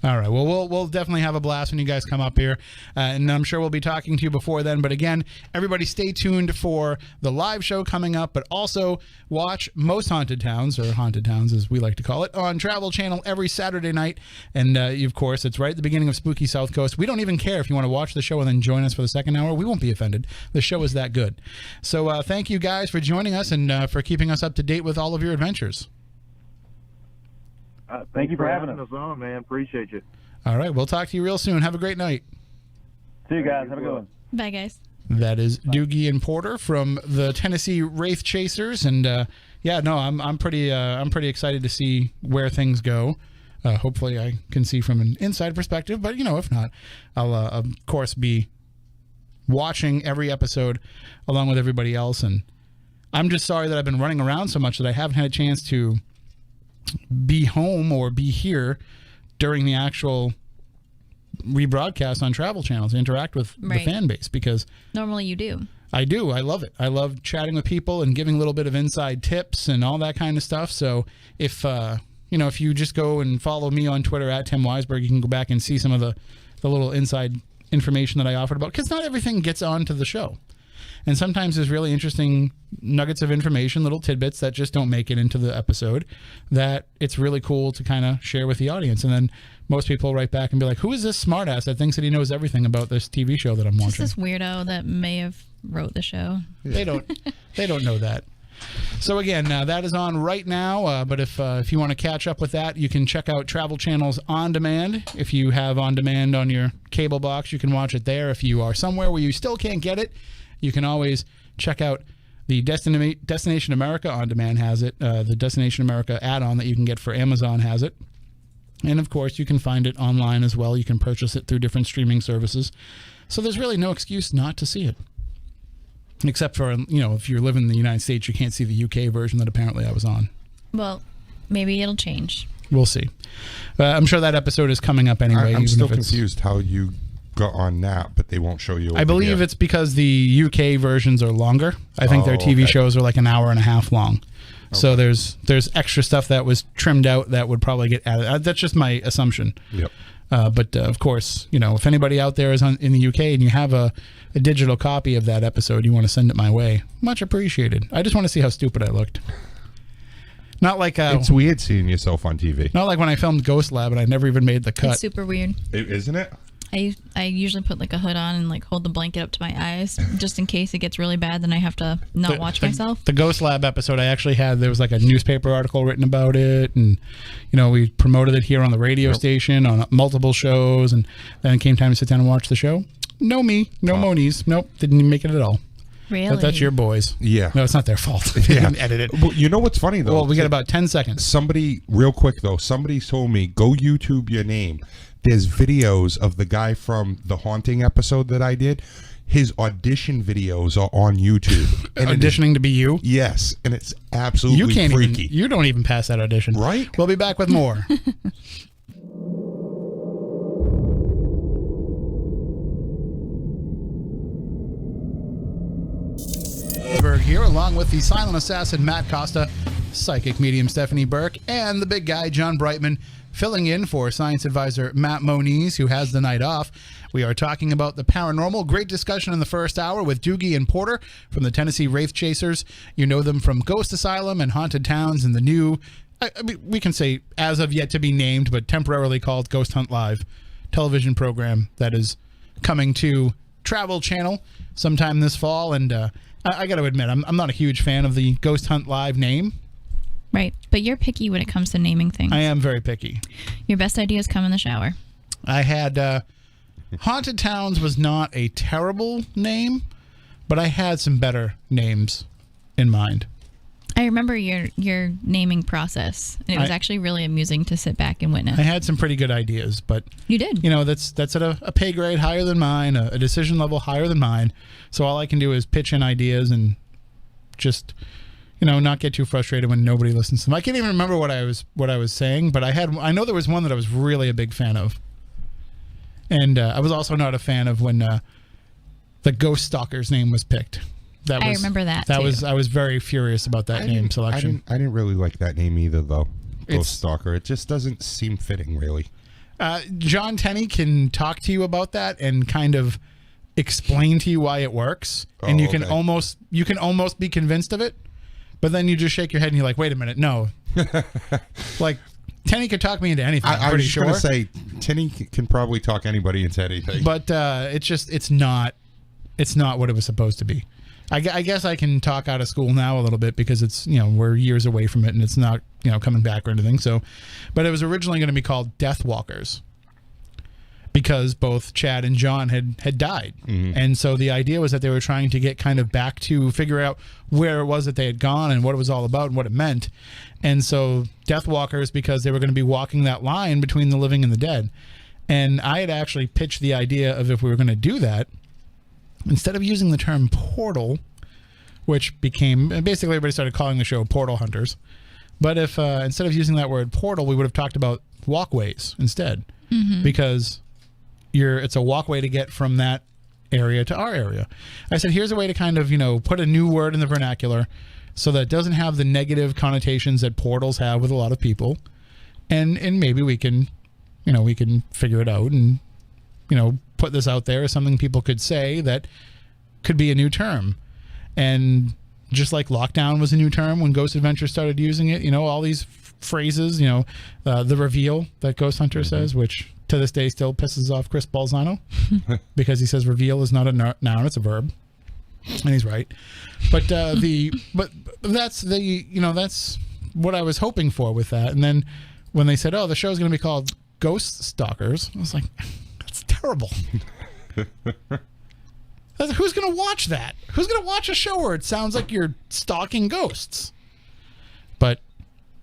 All right. Well, we'll definitely have a blast when you guys come up here, and I'm sure we'll be talking to you before then. But again, everybody stay tuned for the live show coming up, but also watch Most Haunted Towns, or Haunted Towns as we like to call it, on Travel Channel every Saturday night. And of course, it's right at the beginning of Spooky South Coast. We don't even care if you want to watch the show and then join us for the second hour. We won't be offended. The show is that good. So thank you guys for joining us and for keeping us up to date with all of your adventures. Thank you for having us on, man. Appreciate you. All right. We'll talk to you real soon. Have a great night. See you guys. Have a good one. Bye, guys. That is Doogie and Porter from the Tennessee Wraith Chasers, and I'm pretty excited to see where things go. Hopefully, I can see from an inside perspective, but if not, I'll of course be watching every episode along with everybody else. And I'm just sorry that I've been running around so much that I haven't had a chance to be home or be here during the actual rebroadcast on Travel Channel to interact with the fan base, because normally you do. I do. I love it. I love chatting with people and giving a little bit of inside tips and all that kind of stuff. So if if you just go and follow me on Twitter at Tim Weisberg, you can go back and see some of the little inside information that I offered about, because not everything gets onto the show. And sometimes there's really interesting nuggets of information, little tidbits that just don't make it into the episode, that it's really cool to kind of share with the audience. And then most people write back and be like, who is this smartass that thinks that he knows everything about this TV show that I'm watching? Just this weirdo that may have wrote the show. They don't know that. So again, that is on right now. But if you want to catch up with that, you can check out Travel Channel's On Demand. If you have On Demand on your cable box, you can watch it there. If you are somewhere where you still can't get it, you can always check out the Destination America On Demand has it. The Destination America add-on that you can get for Amazon has it. And of course, you can find it online as well. You can purchase it through different streaming services. So there's really no excuse not to see it. Except for, if you live in the United States, you can't see the UK version that apparently I was on. Well, maybe it'll change. We'll see. I'm sure that episode is coming up anyway. I'm still confused how you got on that, but they won't show you. I believe it's because the UK versions are longer. I think their TV shows are like an hour and a half long. Okay. So there's extra stuff that was trimmed out that would probably get added. That's just my assumption. Yep. But of course, if anybody out there is in the UK and you have a digital copy of that episode, you want to send it my way, much appreciated. I just want to see how stupid I looked. Not like it's weird seeing yourself on TV. Not like when I filmed Ghost Lab and I never even made the cut. It's super weird. Isn't it? I usually put like a hood on and like hold the blanket up to my eyes just in case it gets really bad. Then I have to not watch myself. The Ghost Lab episode I actually had, there was like a newspaper article written about it, and we promoted it here on the radio station on multiple shows, and then it came time to sit down and watch the show. No Monies. Nope, didn't even make it at all. Really? That's your boys. Yeah. No, it's not their fault. They didn't edit it. Well, you know what's funny though? Well, we got about 10 seconds. Somebody told me, go YouTube your name. There's videos of the guy from the Haunting episode that I did. His audition videos are on YouTube. And auditioning to be you? Yes, and it's absolutely freaky. You don't even pass that audition. Right? We'll be back with more. Here, along with the silent assassin Matt Costa, psychic medium Stephanie Burke, and the big guy John Brightman, filling in for science advisor Matt Moniz, who has the night off. We are talking about the paranormal. Great discussion in the first hour with Doogie and Porter from the Tennessee Wraith Chasers. You know them from Ghost Asylum and Haunted Towns and the new, I mean, we can say as of yet to be named, but temporarily called Ghost Hunt Live television program that is coming to Travel Channel sometime this fall. And I got to admit, I'm not a huge fan of the Ghost Hunt Live name. Right, but you're picky when it comes to naming things. I am very picky. Your best ideas come in the shower. I had Haunted Towns was not a terrible name, but I had some better names in mind. I remember your naming process, and it was actually really amusing to sit back and witness. I had some pretty good ideas, but you did. That's at a pay grade higher than mine, a decision level higher than mine. So all I can do is pitch in ideas and just not get too frustrated when nobody listens to them. I can't even remember what I was saying, but I know there was one that I was really a big fan of, and I was also not a fan of when the Ghost Stalker's name was picked. I remember that. I was very furious about that name selection. I didn't really like that name either, though. Ghost Stalker. It just doesn't seem fitting, really. John Tenney can talk to you about that and kind of explain to you why it works, and you can almost be convinced of it. But then you just shake your head and you're like, wait a minute, no. Like, Tenney could talk me into anything, I'm pretty sure. I was going to say, Tenney can probably talk anybody into anything. But it's not what it was supposed to be. I guess I can talk out of school now a little bit because it's, we're years away from it and it's not, coming back or anything. So, but it was originally going to be called Death Walkers because both Chad and John had died. Mm-hmm. And so the idea was that they were trying to get kind of back to figure out where it was that they had gone and what it was all about and what it meant. And so Death Walkers, because they were going to be walking that line between the living and the dead. And I had actually pitched the idea of if we were going to do that, instead of using the term portal, which became, basically everybody started calling the show Portal Hunters. But if instead of using that word portal, we would have talked about walkways instead. Mm-hmm. Because it's a walkway to get from that area to our area. I said, here's a way to kind of, put a new word in the vernacular so that it doesn't have the negative connotations that portals have with a lot of people. And maybe we can, we can figure it out and, put this out there as something people could say that could be a new term. And just like lockdown was a new term when Ghost Adventure started using it, all these phrases, the reveal that Ghost Hunter says, which to this day still pisses off Chris Balzano because he says reveal is not a noun, it's a verb. And he's right. But that's that's what I was hoping for with that. And then when they said, the show's going to be called Ghost Stalkers, I was like, that's terrible. Who's going to watch that? Who's going to watch a show where it sounds like you're stalking ghosts? But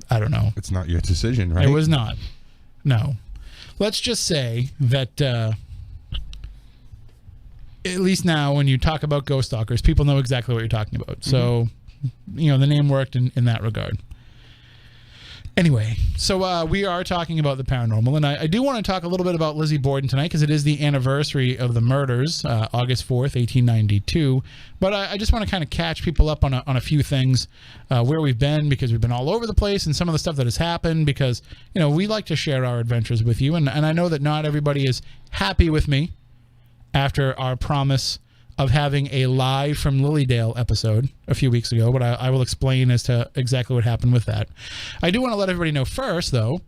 I don't know. It's not your decision, right? It was not. No. Let's just say that at least now when you talk about ghost stalkers, people know exactly what you're talking about. So, the name worked in that regard. Anyway, so we are talking about the paranormal, and I do want to talk a little bit about Lizzie Borden tonight because it is the anniversary of the murders, August 4th, 1892. But I just want to kind of catch people up on a few things, where we've been, because we've been all over the place, and some of the stuff that has happened, because, we like to share our adventures with you, and I know that not everybody is happy with me after our promise of having a live from Lilydale episode a few weeks ago, but I will explain as to exactly what happened with that. I do want to let everybody know first, though,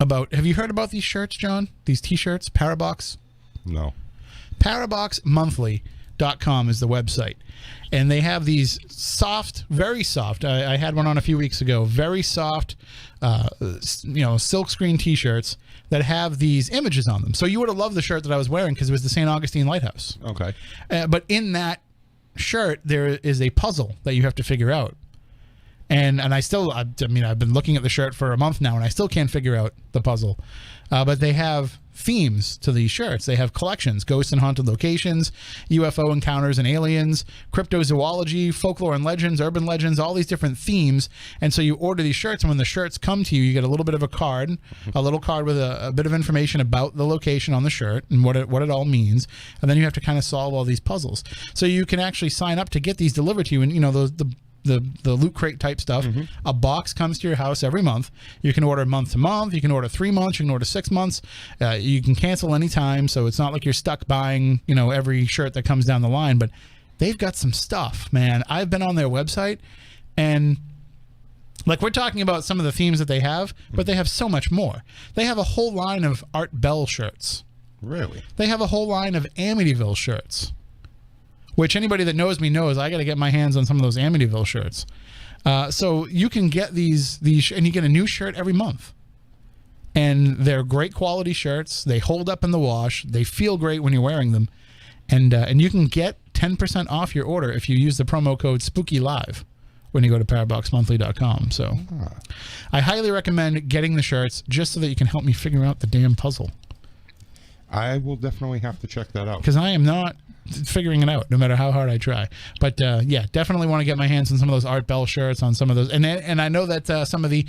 have you heard about these shirts, John? These t-shirts, Parabox? No. Paraboxmonthly.com is the website. And they have these soft, very soft, I had one on a few weeks ago, very soft, silkscreen t-shirts that have these images on them. So you would have loved the shirt that I was wearing because it was the St. Augustine Lighthouse. Okay. But in that shirt, there is a puzzle that you have to figure out. And I've been looking at the shirt for a month now, and I still can't figure out the puzzle. But they have themes to these shirts. They have collections: ghosts and haunted locations, UFO encounters and aliens, cryptozoology, folklore and legends, urban legends, all these different themes. And so you order these shirts, and when the shirts come to you, you get a little bit of a little card with a bit of information about the location on the shirt and what it all means. And then you have to kind of solve all these puzzles. So you can actually sign up to get these delivered to you, and the Loot Crate type stuff. A box comes to your house every month. You can order month to month. You can order 3 months. You can order 6 months. You can cancel anytime, so it's not like you're stuck buying every shirt that comes down the line. But they've got some stuff, man. I've been on their website, and we're talking about some of the themes that they have, but they have so much more. They have a whole line of Art Bell shirts. Really? They have a whole line of Amityville shirts, which anybody that knows me knows I got to get my hands on some of those Amityville shirts. So you can get these, and you get a new shirt every month. And they're great quality shirts. They hold up in the wash. They feel great when you're wearing them. And you can get 10% off your order if you use the promo code SPOOKYLIVE when you go to paraboxmonthly.com. So I highly recommend getting the shirts just so that you can help me figure out the damn puzzle. I will definitely have to check that out. Because I am not figuring it out, no matter how hard I try. But definitely want to get my hands on some of those Art Bell shirts, on some of those, and I know that some of the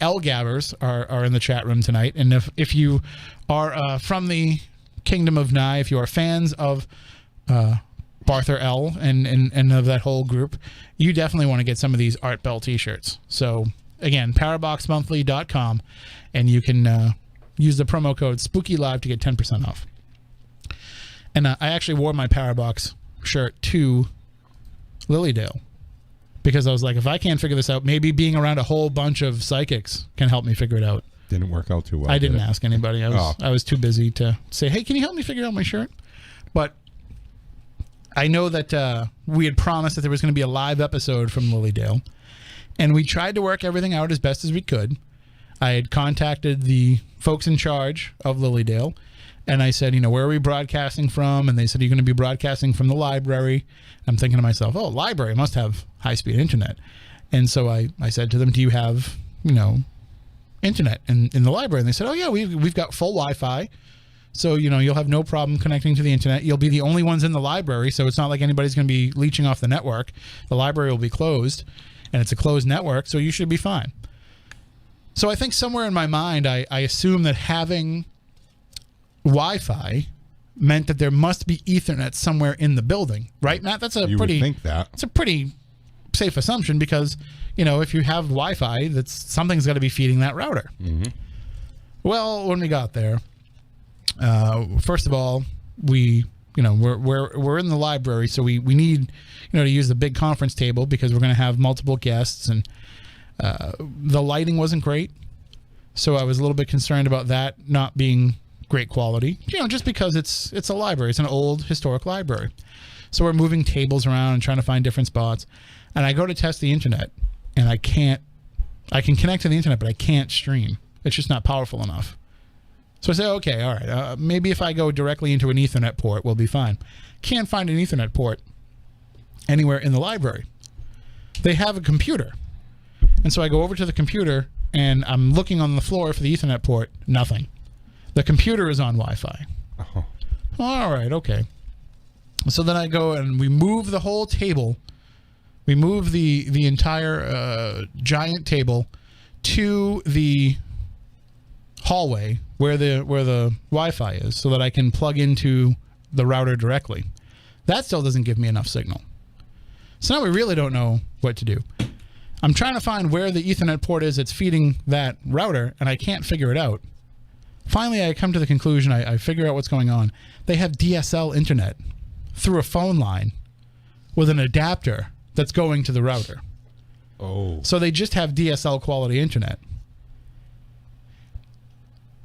L Gabbers are in the chat room tonight. And if you are from the Kingdom of Nye, if you are fans of Barther L and of that whole group, you definitely want to get some of these Art Bell t-shirts. So again, paraboxmonthly.com, and you can use the promo code SPOOKYLIVE to get 10% off. And I actually wore my Parabox shirt to Lilydale because I was like, if I can't figure this out, maybe being around a whole bunch of psychics can help me figure it out. Didn't work out too well. I didn't ask anybody. I was too busy to say, hey, can you help me figure out my shirt? But I know that we had promised that there was going to be a live episode from Lilydale, and we tried to work everything out as best as we could. I had contacted the folks in charge of Lilydale, and I said, where are we broadcasting from? And they said, you're going to be broadcasting from the library. I'm thinking to myself, oh, library must have high-speed internet. And so I said to them, do you have, internet in the library? And they said, oh, yeah, we've got full Wi-Fi. So, you'll have no problem connecting to the internet. You'll be the only ones in the library, so it's not like anybody's going to be leeching off the network. The library will be closed, and it's a closed network, so you should be fine. So I think somewhere in my mind, I assume that having Wi-Fi meant that there must be Ethernet somewhere in the building, right, Matt? That's would think that. It's a pretty safe assumption because, if you have Wi-Fi, something's got to be feeding that router. Mm-hmm. Well, when we got there, first of all, we're in the library, so we need to use the big conference table because we're going to have multiple guests, and the lighting wasn't great, so I was a little bit concerned about that not being great quality, just because it's a library. It's an old historic library. So we're moving tables around and trying to find different spots. And I go to test the internet, and I can connect to the internet, but I can't stream. It's just not powerful enough. So I say, okay, all right, maybe if I go directly into an Ethernet port, we'll be fine. Can't find an Ethernet port anywhere in the library. They have a computer. And so I go over to the computer, and I'm looking on the floor for the Ethernet port. Nothing. The computer is on Wi-Fi. Oh. All right, okay. So then I go and we move the whole table. We move the entire giant table to the hallway where the Wi-Fi is, so that I can plug into the router directly. That still doesn't give me enough signal. So now we really don't know what to do. I'm trying to find where the Ethernet port is that's feeding that router, and I can't figure it out. Finally, I come to the conclusion, I figure out what's going on. They have DSL internet through a phone line with an adapter that's going to the router. Oh. So they just have DSL quality internet.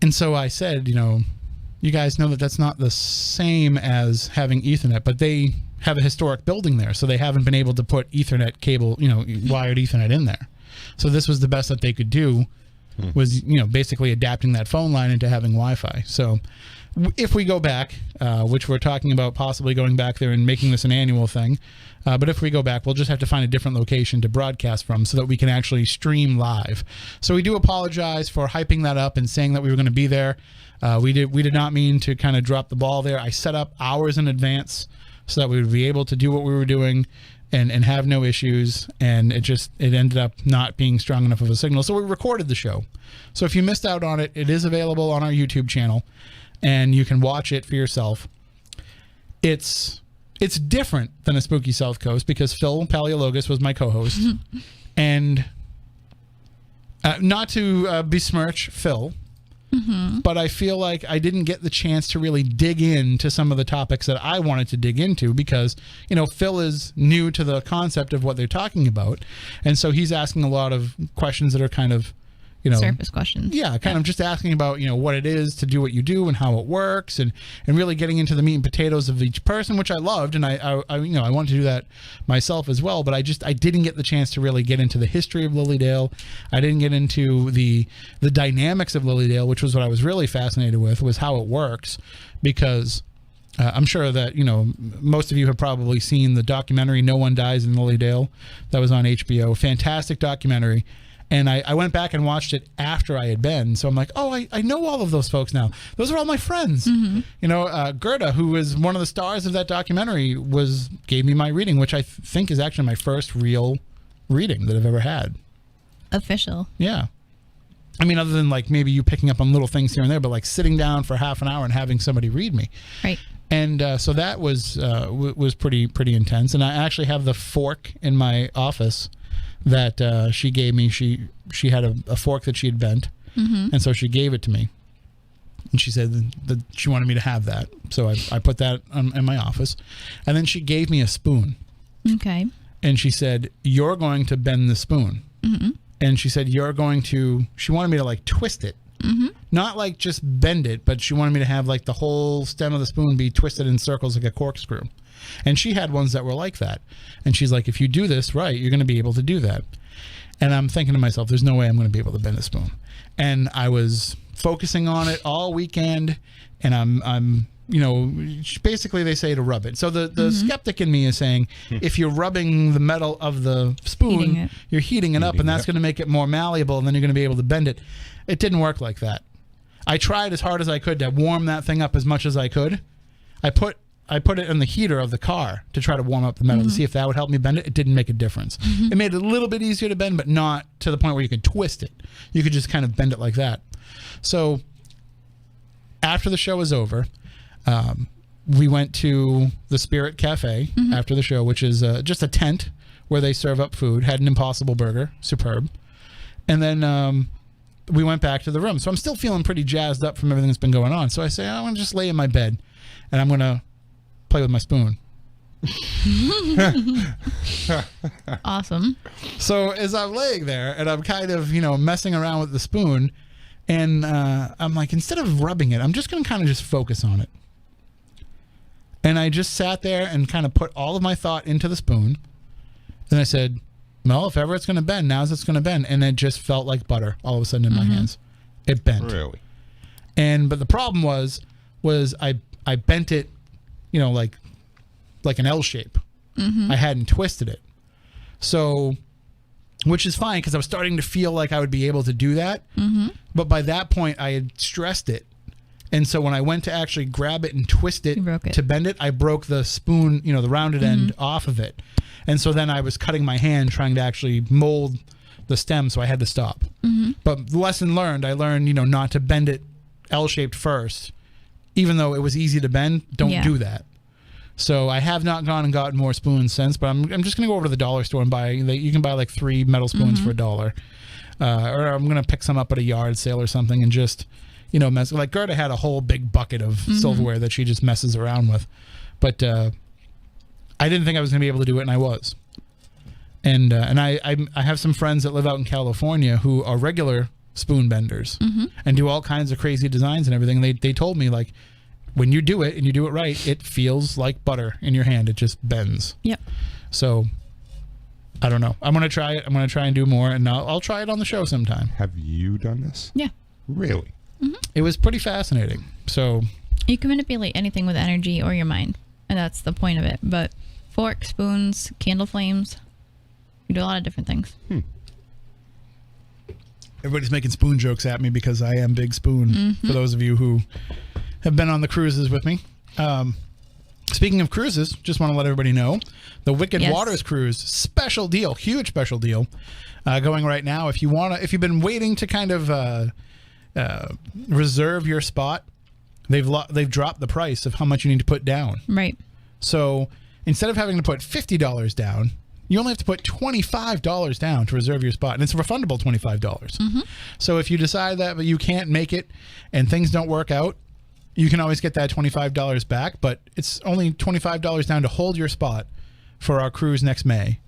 And so I said, you guys know that that's not the same as having Ethernet, but they have a historic building there, so they haven't been able to put Ethernet cable, wired Ethernet in there. So this was the best that they could do, was, basically adapting that phone line into having Wi-Fi. So if we go back, which we're talking about possibly going back there and making this an annual thing, but if we go back, we'll just have to find a different location to broadcast from so that we can actually stream live. So we do apologize for hyping that up and saying that we were going to be there. We did not mean to kind of drop the ball there. I set up hours in advance so that we would be able to do what we were doing and have no issues, and it ended up not being strong enough of a signal. So we recorded the show. So if you missed out on it, it is available on our YouTube channel, and you can watch it for yourself. It's different than a Spooky South Coast because Phil Paleologus was my co-host, and not to besmirch Phil, but I feel like I didn't get the chance to really dig into some of the topics that I wanted to dig into because, Phil is new to the concept of what they're talking about. And so he's asking a lot of questions that are kind of, surface questions. Yeah, kind of just asking about, what it is to do what you do and how it works, and really getting into the meat and potatoes of each person, which I loved, and I wanted to do that myself as well, but I didn't get the chance to really get into the history of Lilydale. I didn't get into the dynamics of Lilydale, which was what I was really fascinated with, was how it works, because I'm sure that, most of you have probably seen the documentary No One Dies in Lilydale that was on HBO. Fantastic documentary. And I went back and watched it after I had been. So I'm like, oh, I know all of those folks now. Those are all my friends. Gerda, who was one of the stars of that documentary, gave me my reading, which I think is actually my first real reading that I've ever had. Official. Yeah. I mean, other than like maybe you picking up on little things here and there, but like sitting down for half an hour and having somebody read me. Right. And so that was pretty intense. And I actually have the fork in my office that she gave me. She had a fork that she had bent, and so she gave it to me, and she said that she wanted me to have that, so I put that in my office, and then she gave me a spoon. Okay. And she said, you're going to bend the spoon. And she said, she wanted me to like twist it, not like just bend it, but she wanted me to have like the whole stem of the spoon be twisted in circles like a corkscrew. And she had ones that were like that. And she's like, if you do this right, you're going to be able to do that. And I'm thinking to myself, there's no way I'm going to be able to bend a spoon. And I was focusing on it all weekend. And I'm basically they say to rub it. So the skeptic in me is saying, if you're rubbing the metal of the spoon, you're heating it up, and that's going to make it more malleable, and then you're going to be able to bend it. It didn't work like that. I tried as hard as I could to warm that thing up as much as I could. I put it in the heater of the car to try to warm up the metal to see if that would help me bend it. It didn't make a difference. It made it a little bit easier to bend, but not to the point where you could twist it. You could just kind of bend it like that. So after the show was over, we went to the Spirit Cafe after the show, which is just a tent where they serve up food. Had an Impossible Burger, superb. And then we went back to the room. So I'm still feeling pretty jazzed up from everything that's been going on. So I say, I'm going to just lay in my bed, and I'm going to play with my spoon. Awesome. So as I'm laying there and I'm kind of, messing around with the spoon, and I'm like, instead of rubbing it, I'm just going to kind of just focus on it. And I just sat there and kind of put all of my thought into the spoon. Then I said, well, if ever it's going to bend, now's it's going to bend. And it just felt like butter all of a sudden in my hands. It bent. Really? But the problem was I bent it, like an L shape. I hadn't twisted it. So, which is fine because I was starting to feel like I would be able to do that. But by that point, I had stressed it. And so when I went to actually grab it and twist it, You broke it. to bend it, I broke the spoon, the rounded end off of it. And so then I was cutting my hand trying to actually mold the stem, so I had to stop. But lesson learned, I learned, not to bend it L-shaped first. Even though it was easy to bend, don't do that. So I have not gone and gotten more spoons since, but I'm just going to go over to the dollar store and buy, you can buy like 3 metal spoons for $1. Or I'm going to pick some up at a yard sale or something and just, mess. Like Gerda had a whole big bucket of silverware that she just messes around with. But I didn't think I was going to be able to do it, and I was. And I have some friends that live out in California who are regular spoon benders and do all kinds of crazy designs and everything. They told me, like, when you do it and you do it right, it feels like butter in your hand. It just bends. Yep. So I don't know. I'm gonna try it. I'm gonna try and do more, and I'll try it on the show sometime. Have you done this? Yeah. Really? It was pretty fascinating. So You can manipulate anything with energy or your mind, and that's the point of it. But forks, spoons, candle flames, you do a lot of different things. everybody's making spoon jokes at me because I am Big Spoon. For those of you who have been on the cruises with me. Speaking of cruises, just want to let everybody know the Wicked Waters cruise, special deal, huge special deal, going right now. If you've been waiting to kind of reserve your spot, they've dropped the price of how much you need to put down. Right. So instead of having to put $50 down, you only have to put $25 down to reserve your spot, and it's a refundable $25. So if you decide that you can't make it and things don't work out, you can always get that $25 back, but it's only $25 down to hold your spot for our cruise next May.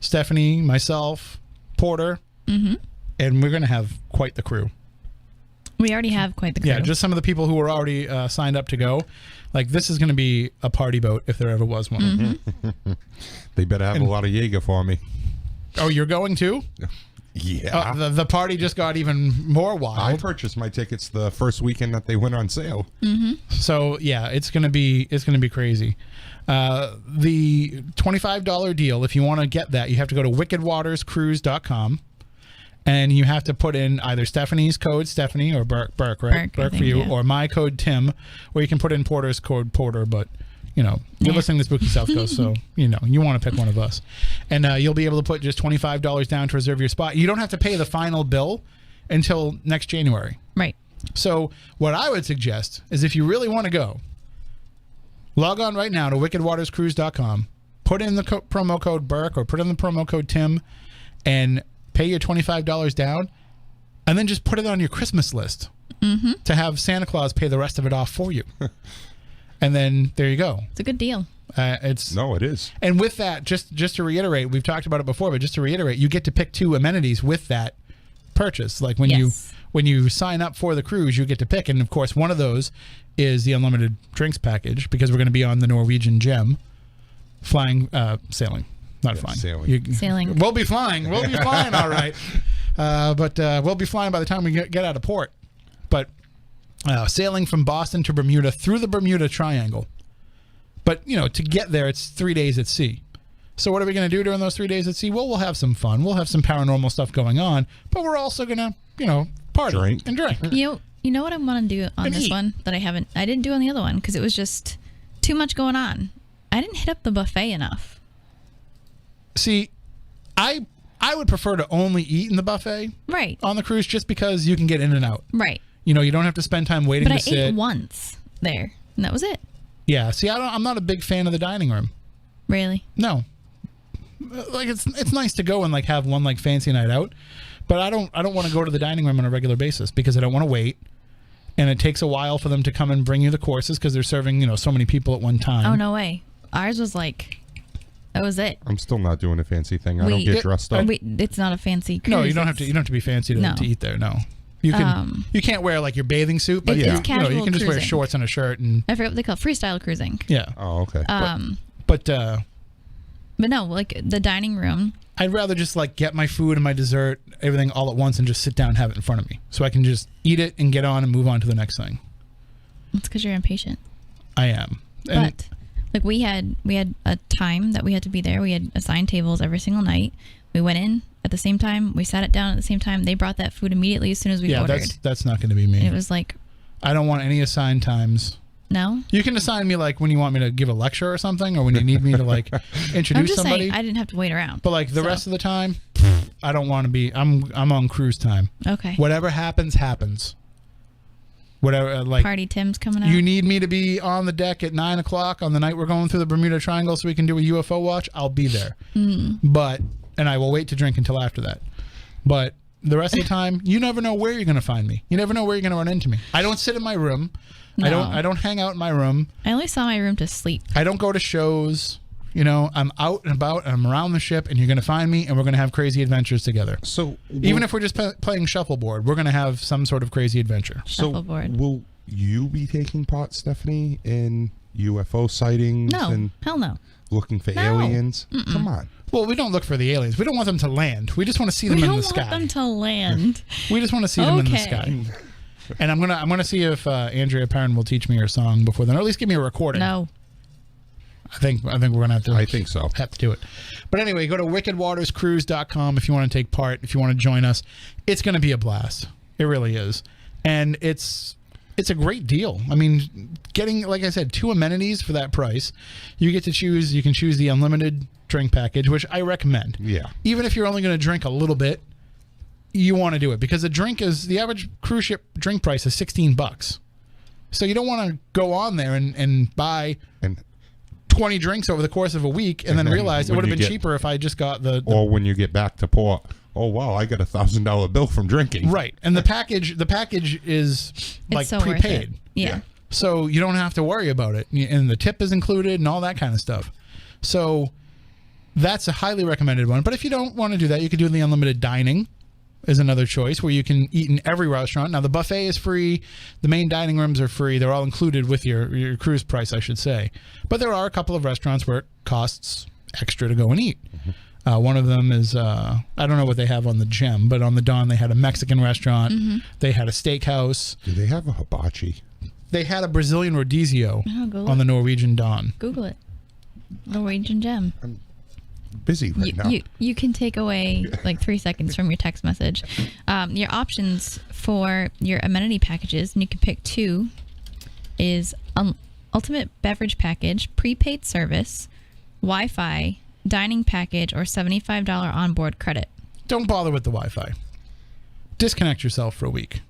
Stephanie, myself, Porter, and we're going to have quite the crew. We already have quite the crew. Yeah, just some of the people who were already signed up to go. Like, this is going to be a party boat if there ever was one. They better have a lot of Jaeger for me. Oh, you're going too? Yeah. The party just got even more wild. I purchased my tickets the first weekend that they went on sale. So yeah, it's gonna be crazy. The $25 deal, if you want to get that, you have to go to wickedwaterscruise.com, and you have to put in either Stephanie's code, Stephanie, or Burke, right? Burke for you, or my code, Tim, or you can put in Porter's code, Porter, but you're listening to Spooky South Coast, so you want to pick one of us. And you'll be able to put just $25 down to reserve your spot. You don't have to pay the final bill until next January. Right. So what I would suggest is, if you really want to go, log on right now to wickedwaterscruise.com, put in the promo code Burke or put in the promo code Tim, and pay your $25 down, and then just put it on your Christmas list to have Santa Claus pay the rest of it off for you. And then there you go. It's a good deal. It is. And with that, just to reiterate, we've talked about it before, but just to reiterate, you get to pick 2 amenities with that purchase. Like when you sign up for the cruise, you get to pick, and of course one of those is the unlimited drinks package, because we're going to be on the Norwegian Gem, sailing. Sailing. We'll be flying. We'll be flying, all right. But we'll be flying by the time we get out of port. But sailing from Boston to Bermuda through the Bermuda Triangle. But, to get there, it's 3 days at sea. So what are we going to do during those 3 days at sea? Well, we'll have some fun. We'll have some paranormal stuff going on. But we're also going to, party and drink. You know what I want to do on this one that I didn't do on the other one because it was just too much going on. I didn't hit up the buffet enough. See, I would prefer to only eat in the buffet on the cruise, just because you can get in and out. Right. You don't have to spend time waiting to sit. But I ate once there, and that was it. Yeah. See, I'm not a big fan of the dining room. Really? No. Like, it's nice to go and have one fancy night out, but I don't want to go to the dining room on a regular basis because I don't want to wait, and it takes a while for them to come and bring you the courses because they're serving so many people at one time. Oh, no way. Ours was that was it. I'm still not doing a fancy thing. I don't get dressed up. It's not a fancy cruise. No, you don't have to be fancy to eat there. No. You can you can't wear your bathing suit, but it's casual you can just wear cruising. shorts and a shirt and I forget what they call it, freestyle cruising. Yeah. Oh, okay. But no, the dining room. I'd rather just get my food and my dessert, everything all at once, and just sit down and have it in front of me, so I can just eat it and get on and move on to the next thing. It's because you're impatient. I am. But we had a time that we had to be there. We had assigned tables every single night. We went in at the same time. We sat it down at the same time. They brought that food immediately as soon as we ordered. That's not going to be me. And it was I don't want any assigned times. No? You can assign me like when you want me to give a lecture or something, or when you need me to like introduce I'm just somebody. saying, I didn't have to wait around. But like the rest of the time, I don't want to be. I'm on cruise time. Okay. Whatever happens, happens. Whatever, like Party Tim's coming out. you need me to be on the deck at 9 o'clock on the night we're going through the Bermuda Triangle so we can do a UFO watch. I'll be there. And I will wait to drink until after that. But the rest of the time, you never know where you're going to find me. You never know where you're going to run into me. I don't sit in my room. No. I don't hang out in my room. I only saw my room to sleep. I don't go to shows. You know, I'm out and about and I'm around the ship, and you're going to find me, and we're going to have crazy adventures together. So even if we're just playing shuffleboard, we're going to have some sort of crazy adventure. Shuffleboard. Will you be taking part, Stephanie, in UFO sightings No. and Hell no. looking for No. aliens? Come on. Well, we don't look for the aliens. We don't want them to land. We just want to see We them in don't the sky. want them to land. We just want to see them in the Okay. sky. And I'm gonna see if Andrea Perrin will teach me her song before then, or at least give me a recording. No. I think we're gonna have to. I think so. Have to do it. But anyway, go to wickedwaterscruise.com if you want to take part. If you want to join us, it's gonna be a blast. It really is, and it's a great deal. I mean, getting, like I said, 2 amenities for that price. You get to choose. You can choose the unlimited drink package, which I recommend. Yeah. Even if you're only going to drink a little bit, you want to do it because the average cruise ship drink price is $16. So you don't want to go on there and buy And 20 drinks over the course of a week and then realize it when would have you been get- cheaper if I just got the or when you get back to port, oh wow, I got $1,000 bill from drinking. right. And the package is like so worth prepaid. it. Yeah. So you don't have to worry about it. And the tip is included and all that kind of stuff. So that's a highly recommended one. But if you don't want to do that, you could do the unlimited dining is another choice where you can eat in every restaurant. Now, the buffet is free. The main dining rooms are free. They're all included with your cruise price, I should say. But there are a couple of restaurants where it costs extra to go and eat. One of them is, I don't know what they have on the Gem, but on the Dawn, they had a Mexican restaurant. They had a steakhouse. Do they have a hibachi? They had a Brazilian rodizio Google on the it. Norwegian Dawn. Google it. Norwegian Gem. Busy right now. You can take away like 3 seconds from your text message. Your options for your amenity packages, and you can pick 2, is ultimate beverage package, prepaid service, Wi-Fi, dining package, or $75 onboard credit. Don't bother with the Wi-Fi. Disconnect yourself for a week.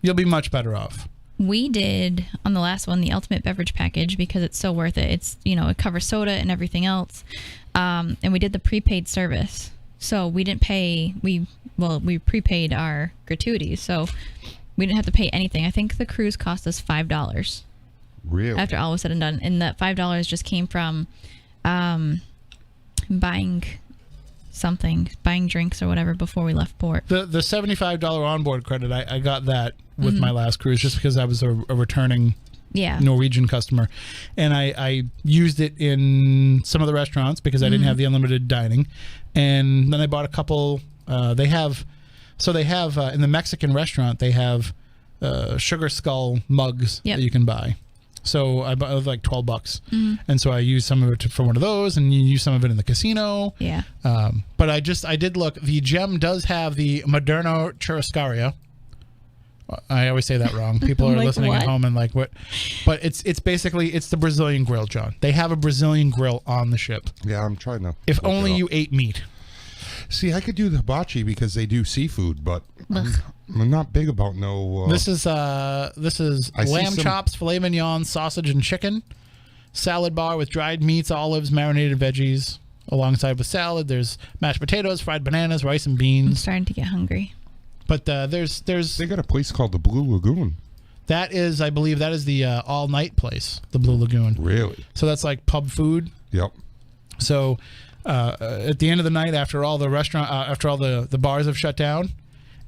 You'll be much better off. We did on the last one the ultimate beverage package because it's so worth it. It's, it covers soda and everything else. And we did the prepaid service. So we didn't pay, we prepaid our gratuities. So we didn't have to pay anything. I think the cruise cost us $5 Really? after all was said and done. And that $5 just came from buying drinks or whatever before we left port. The $75 onboard credit, I got that with my last cruise just because I was a returning Norwegian customer. And I used it in some of the restaurants because I didn't have the unlimited dining. And then I bought a couple. They have in the Mexican restaurant, they have sugar skull mugs that you can buy. So I bought it was like $12, and so I used some of it for one of those, and you use some of it in the casino. Yeah. But I did look. The Gem does have the Moderno Churrascaria. I always say that wrong. People are Like listening what? at home and like what? But it's basically the Brazilian grill, John. They have a Brazilian grill on the ship. Yeah, I'm trying to. If look only it up. you ate meat. See, I could do the hibachi because they do seafood, but I'm not big about no. This is I see lamb some- chops, filet mignon, sausage, and chicken. Salad bar with dried meats, olives, marinated veggies. Alongside with salad, there's mashed potatoes, fried bananas, rice, and I'm beans. starting to get hungry. But there's They got a place called the Blue Lagoon. that is, I believe, that is the all night place, the Blue Lagoon. Really? So that's like pub food. Yep. So at the end of the night, after all the the bars have shut down,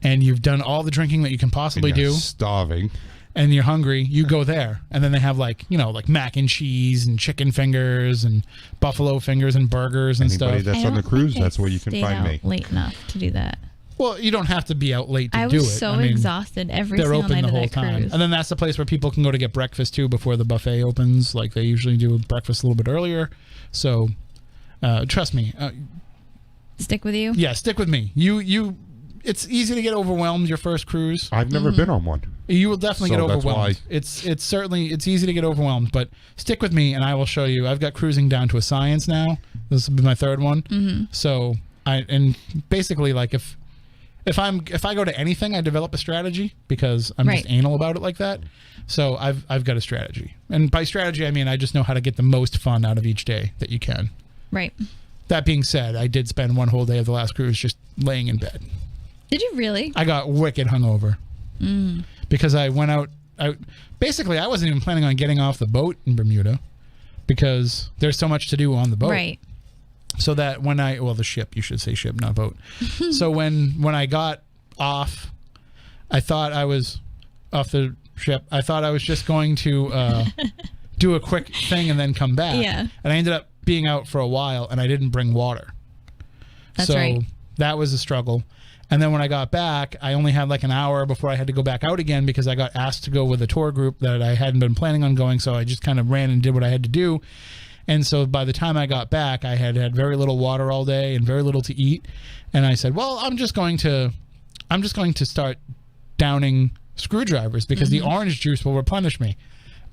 and you've done all the drinking that you can possibly And you're do, starving. and you're hungry, you go there, and then they have like mac and cheese and chicken fingers and buffalo fingers and burgers and Anybody stuff. that's on the cruise, that's where you can stayed find out me. late enough to do that. Well, you don't have to be out late to I do it. was so I mean, exhausted every they're single open night the of whole that time, cruise. and then that's the place where people can go to get breakfast too before the buffet opens. Like they usually do breakfast a little bit earlier. So trust me. Stick with you. Yeah, stick with me. it's easy to get overwhelmed your first cruise. I've never been on one. You will definitely get that's overwhelmed. why. It's certainly easy to get overwhelmed, but stick with me and I will show you. I've got cruising down to a science now. This will be my third one. So basically, like if I go to anything, I develop a strategy because I'm just anal about it like that. So I've got a strategy, and by strategy I mean I just know how to get the most fun out of each day that you can. Right. That being said, I did spend one whole day of the last cruise just laying in bed. Did you really? I got wicked hungover because I went out. Basically, I wasn't even planning on getting off the boat in Bermuda because there's so much to do on the boat. Right. So that when the ship, you should say ship, not boat. So when I got off, I thought I was off the ship. I thought I was just going to do a quick thing and then come back. Yeah. And I ended up being out for a while and I didn't bring water. That's right. That was a struggle. And then when I got back, I only had like an hour before I had to go back out again because I got asked to go with a tour group that I hadn't been planning on going. So I just kind of ran and did what I had to do. And so by the time I got back, I had very little water all day and very little to eat. And I said, well, I'm just going to start downing screwdrivers because the orange juice will replenish me.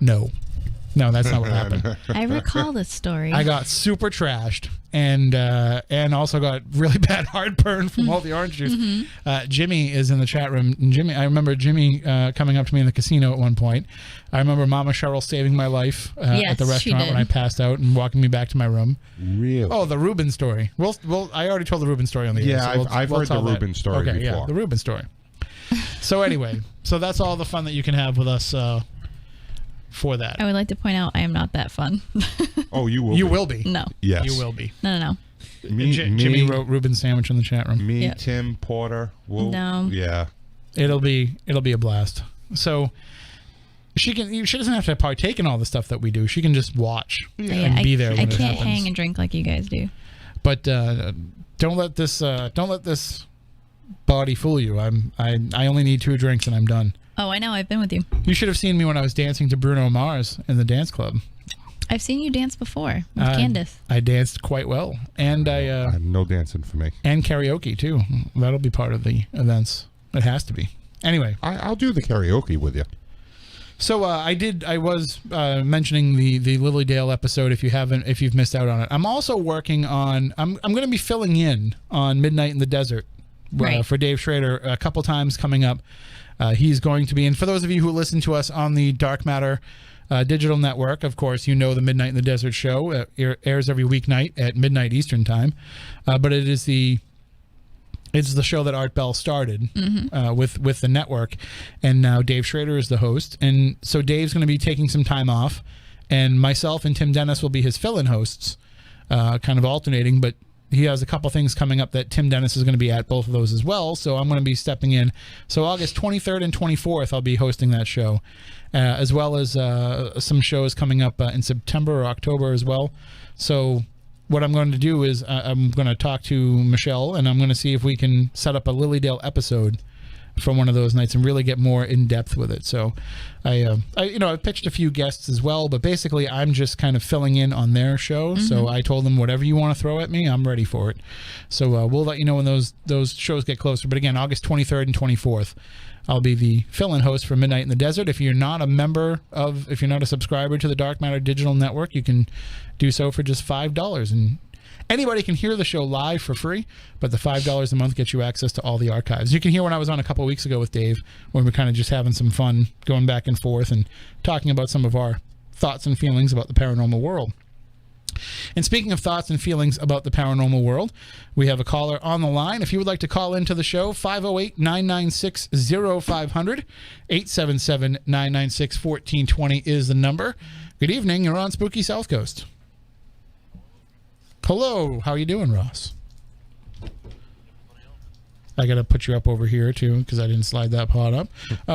No, that's not what happened. I recall this story. I got super trashed and also got really bad heartburn from all the orange juice. Jimmy is in the chat room. And I remember Jimmy coming up to me in the casino at one point. I remember Mama Cheryl saving my life at the restaurant when I passed out and walking me back to my room. Really? Oh, the Reuben story. Well, I already told the Reuben story on the air. Yeah, I've heard the Reuben story before. Yeah, the Reuben story. So anyway, so that's all the fun that you can have with us for that. I would like to point out I am not that fun. Oh, you will. You will be. No. Yes. You will be. No. Jimmy wrote Reuben sandwich in the chat room. Me, Tim, Porter. No. Yeah. It'll be a blast. So she doesn't have to partake in all the stuff that we do. She can just watch and be there when it happens. I can't hang and drink like you guys do. But don't let this body fool you. I only need 2 drinks and I'm done. Oh, I know. I've been with you. You should have seen me when I was dancing to Bruno Mars in the dance club. I've seen you dance before with Candace. I danced quite well, and I no dancing for me. And karaoke too. That'll be part of the events. It has to be. Anyway, I'll do the karaoke with you. So I was mentioning the Lilydale episode. If you've missed out on it, I'm also working on. I'm going to be filling in on Midnight in the Desert for Dave Schrader a couple times coming up. He's going to be, and for those of you who listen to us on the Dark Matter digital network, of course, you know the Midnight in the Desert show airs every weeknight at midnight Eastern time, but it's the show that Art Bell started with the network, and now Dave Schrader is the host, and so Dave's going to be taking some time off, and myself and Tim Dennis will be his fill-in hosts, kind of alternating, but he has a couple things coming up that Tim Dennis is going to be at both of those as well, so I'm going to be stepping in. So August 23rd and 24th, I'll be hosting that show, as well as some shows coming up in September or October as well. So what I'm going to do is I'm going to talk to Michelle, and I'm going to see if we can set up a Lilydale episode for one of those nights and really get more in depth with it. So I pitched a few guests as well, but basically I'm just kind of filling in on their show. So I told them whatever you want to throw at me, I'm ready for it. So we'll let you know when those shows get closer. But again, August 23rd and 24th, I'll be the fill-in host for Midnight in the Desert. If you're not a subscriber to the Dark Matter Digital Network, you can do so for just $5. And anybody can hear the show live for free, but the $5 a month gets you access to all the archives. You can hear when I was on a couple weeks ago with Dave, when we're kind of just having some fun going back and forth and talking about some of our thoughts and feelings about the paranormal world. And speaking of thoughts and feelings about the paranormal world, we have a caller on the line. If you would like to call into the show, 508-996-0500, 877-996-1420 is the number. Good evening. You're on Spooky South Coast. Hello. How are you doing, Ross? I got to put you up over here, too, because I didn't slide that pod up.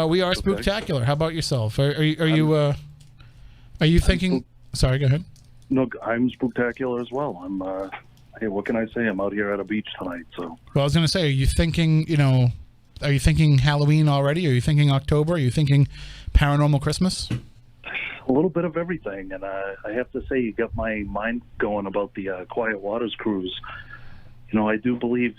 We are Spooktacular. How about yourself? Are you thinking... Sorry, go ahead. No, I'm Spooktacular as well. I'm, hey, what can I say? I'm out here at a beach tonight, so. Well, I was going to say, are you thinking Halloween already? Are you thinking October? Are you thinking paranormal Christmas? A little bit of everything, and I have to say, you got my mind going about the Quiet Waters cruise. I do believe,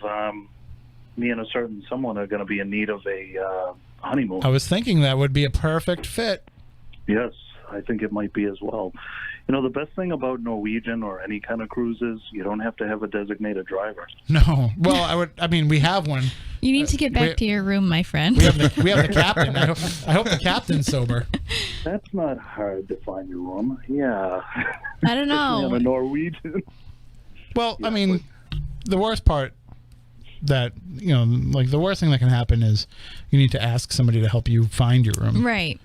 me and a certain someone are going to be in need of a honeymoon. I was thinking that would be a perfect fit. Yes, I think it might be as well. You know, the best thing about Norwegian or any kind of cruise is you don't have to have a designated driver. No. Well, I mean, we have one. You need to get back to your room, my friend. We have the captain. I hope the captain's sober. That's not hard to find your room. Yeah. I don't know. On a Norwegian. Well, I mean, the worst part that, you know, like the worst thing that can happen is you need to ask somebody to help you find your room. Right.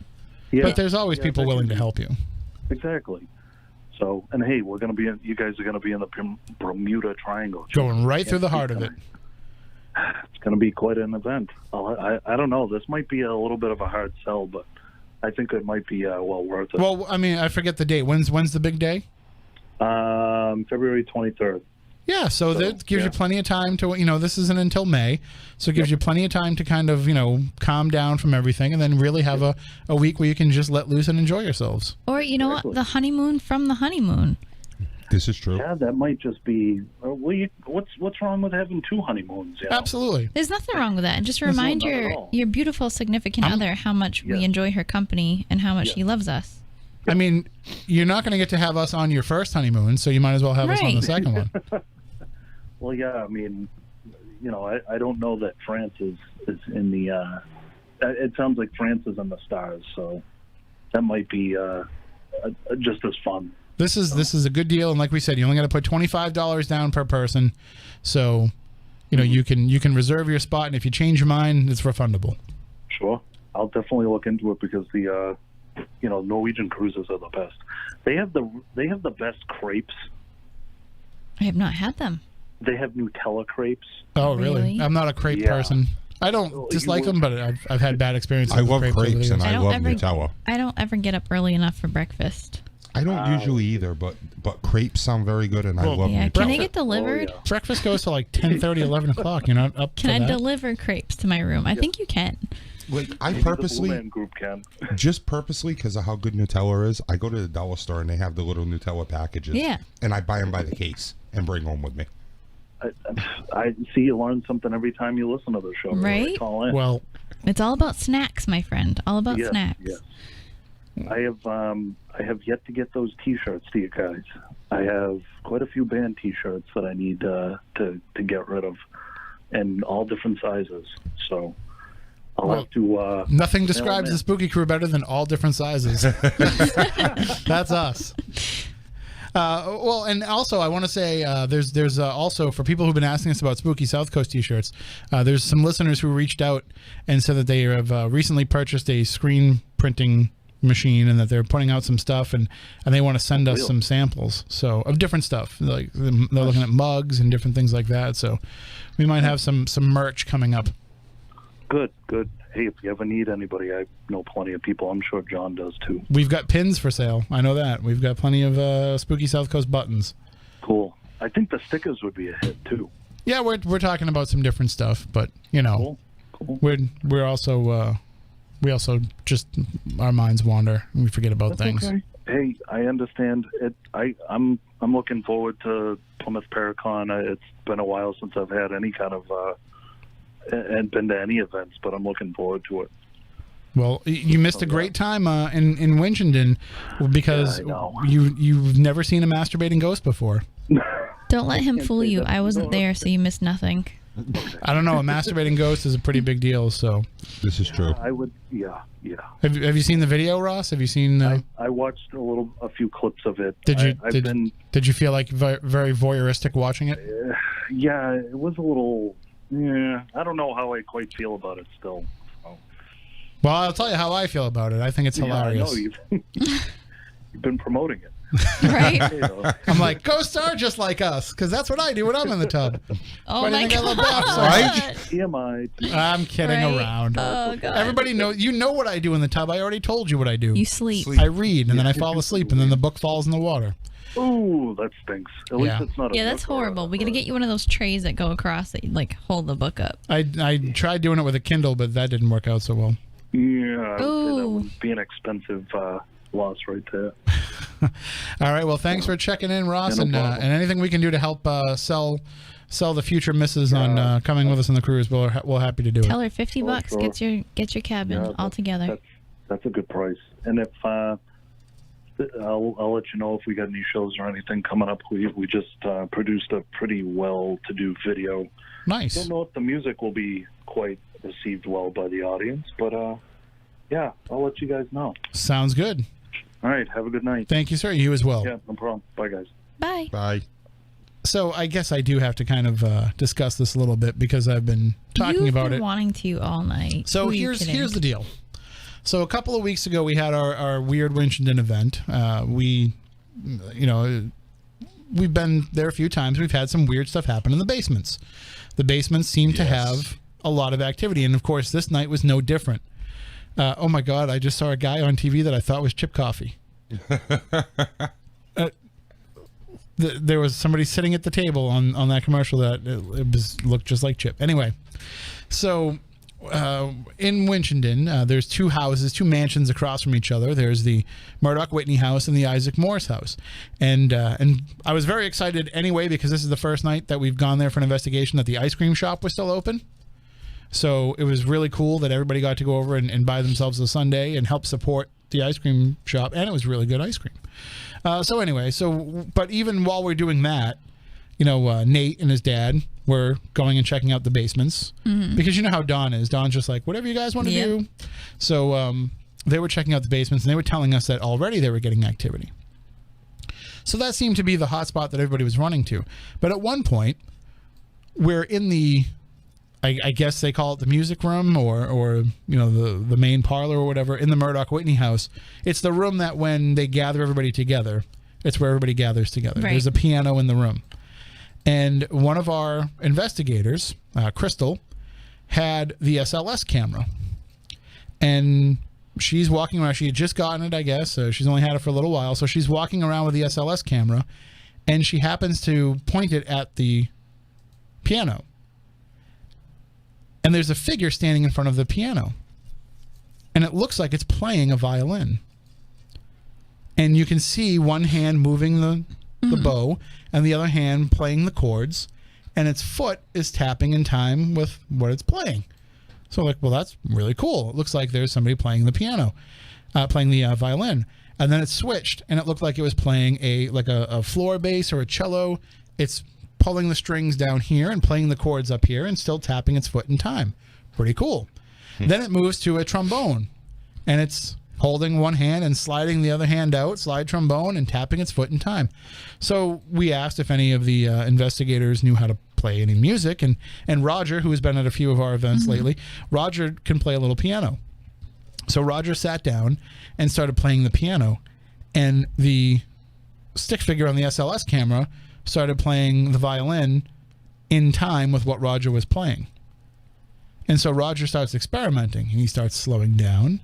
Yeah. But there's always people willing to help you. Exactly. So, and hey, we're going to be in, you guys are going to be in the Bermuda Triangle. Going right through the heart of it. It's going to be quite an event. I don't know. This might be a little bit of a hard sell, but I think it might be well worth it. Well, I mean, I forget the date. When's the big day? February 23rd. Yeah, so that gives you plenty of time to, you know, this isn't until May, so it gives you plenty of time to kind of, you know, calm down from everything and then really have a week where you can just let loose and enjoy yourselves. Or, you know what, the honeymoon from the honeymoon. This is true. Yeah, that might just be. Well, what's wrong with having two honeymoons? You know? Absolutely. There's nothing wrong with that. And just remind your beautiful significant other how much we enjoy her company and how much she loves us. I mean, you're not going to get to have us on your first honeymoon, so you might as well have us on the second one. Well, yeah, I mean, you know, I don't know that France is in the. It sounds like France is in the stars, so that might be just as fun. This is a good deal, and like we said, you only got to put $25 down per person, so you know you can reserve your spot, and if you change your mind, it's refundable. Sure, I'll definitely look into it because the you know, Norwegian cruises are the best. They have the best crepes. I have not had them. They have Nutella crepes. Oh, really? I'm not a crepe person. I don't dislike them, but I've had bad experiences. I love crepes and I love ever, Nutella. I don't ever get up early enough for breakfast. I don't usually either, but crepes sound very good, and I love Nutella. Can they get delivered? Oh, yeah. Breakfast goes to like 10:30, 11 o'clock. You're not up Can for I that? deliver crepes to my room? I think you can. Like, I Maybe purposely, the Blue Man Group can. just purposely, because of how good Nutella is, I go to the dollar store and they have the little Nutella packages. Yeah. And I buy them by the case and bring home with me. I see you learn something every time you listen to the show. Right? Call in. Well, It's all about snacks, my friend. All about Yes, snacks. yes. I have yet to get those T-shirts to you guys. I have quite a few band T-shirts that I need to get rid of, and all different sizes. So I'll have to. nothing describes the Spooky Crew better than all different sizes. That's us. Well, and also I want to say there's also, for people who've been asking us about Spooky South Coast T-shirts, there's some listeners who reached out and said that they have recently purchased a screen printing machine and that they're putting out some stuff and they want to send us some samples of different stuff. Like they're looking at mugs and different things like that. So we might have some merch coming up. Good. Hey, if you ever need anybody, I know plenty of people. I'm sure John does too. We've got pins for sale. I know that. We've got plenty of Spooky South Coast buttons. Cool. I think the stickers would be a hit too. Yeah, we're talking about some different stuff, but you know, Cool. we're also we also just our minds wander and we forget about things. Okay. Hey, I understand it. I'm looking forward to Plymouth Paracon. It's been a while since I've had any kind of and been to any events, but I'm looking forward to it. Well, you missed a great time in Winchendon because you've never seen a masturbating ghost before. Don't let him fool you. I wasn't there, so you missed nothing. I don't know. A masturbating ghost is a pretty big deal. So This is true. I would, yeah. have you seen the video, Ross? Have you seen? I watched a few clips of it. Did you I've been did you feel like very voyeuristic watching it? yeah, it was a little. Yeah, I don't know how I quite feel about it still. So. Well, I'll tell you how I feel about it. I think it's hilarious. Yeah, I know you've been promoting it. Right? I'm like, ghosts are just like us, because that's what I do when I'm in the tub. Oh Why do you my think I love baths so God. much? TMI. I'm kidding around. Oh, God. Everybody knows. You know what I do in the tub. I already told you what I do. You sleep. I read, and then I fall asleep, and then the book falls in the water. Ooh, that stinks. At least it's not a Yeah, that's book or horrible. We got to get you one of those trays that go across that like hold the book up. I tried doing it with a Kindle, but that didn't work out so well. Yeah, I would say that Ooh. would be an expensive loss right there. All right. Well, thanks for checking in, Ross, Yeah, no problem. and anything we can do to help sell sell the future missus on coming with us on the cruise, we're happy to do Tell it. her $50 sure. get your cabin all together. That's a good price. And if I'll let you know if we got any shows or anything coming up. We just produced a pretty well-to-do video. Nice. Don't know if the music will be quite received well by the audience, but yeah, I'll let you guys know. Sounds good. All right, have a good night. Thank you, sir. You as well. Yeah, no problem. Bye, guys. Bye. Bye. So I guess I do have to kind of discuss this a little bit because I've been talking about it. Wanting to all night. So here's the deal. So a couple of weeks ago, we had our weird Winchendon event. We've been there a few times. We've had some weird stuff happen in the basements. The basements seem to have a lot of activity, and of course, this night was no different. Oh my God! I just saw a guy on TV that I thought was Chip Coffee. There was somebody sitting at the table on that commercial that looked just like Chip. Anyway, so in Winchendon, there's two mansions across from each other. There's the Murdoch Whitney house and the Isaac Morris house. And I was very excited anyway because this is the first night that we've gone there for an investigation that the ice cream shop was still open. So it was really cool that everybody got to go over and buy themselves a sundae and help support the ice cream shop. And it was really good ice cream. But even while we're doing that, Nate and his dad were going and checking out the basements because you know how Don is. Don's just like, whatever you guys want to do. So they were checking out the basements and they were telling us that already they were getting activity. So that seemed to be the hot spot that everybody was running to. But at one point, we're in the, I guess they call it the music room or the main parlor or whatever in the Murdoch Whitney house. It's the room that when they gather everybody together, it's where everybody gathers together. Right. There's a piano in the room. And one of our investigators, Crystal, had the SLS camera. And she's walking around. She had just gotten it, I guess. So she's only had it for a little while. So she's walking around with the SLS camera. And she happens to point it at the piano. And there's a figure standing in front of the piano. And it looks like it's playing a violin. And you can see one hand moving the bow and the other hand playing the chords. And its foot is tapping in time with what it's playing. So like, well, that's really cool. It looks like there's somebody playing the piano, playing the violin. And then it switched and it looked like it was playing a floor bass or a cello. It's pulling the strings down here and playing the chords up here and still tapping its foot in time. Pretty cool. Then it moves to a trombone and it's holding one hand and sliding the other hand out, slide trombone and tapping its foot in time. So we asked if any of the investigators knew how to play any music and Roger, who has been at a few of our events lately, Roger can play a little piano. So Roger sat down and started playing the piano and the stick figure on the SLS camera started playing the violin in time with what Roger was playing. And so Roger starts experimenting and he starts slowing down.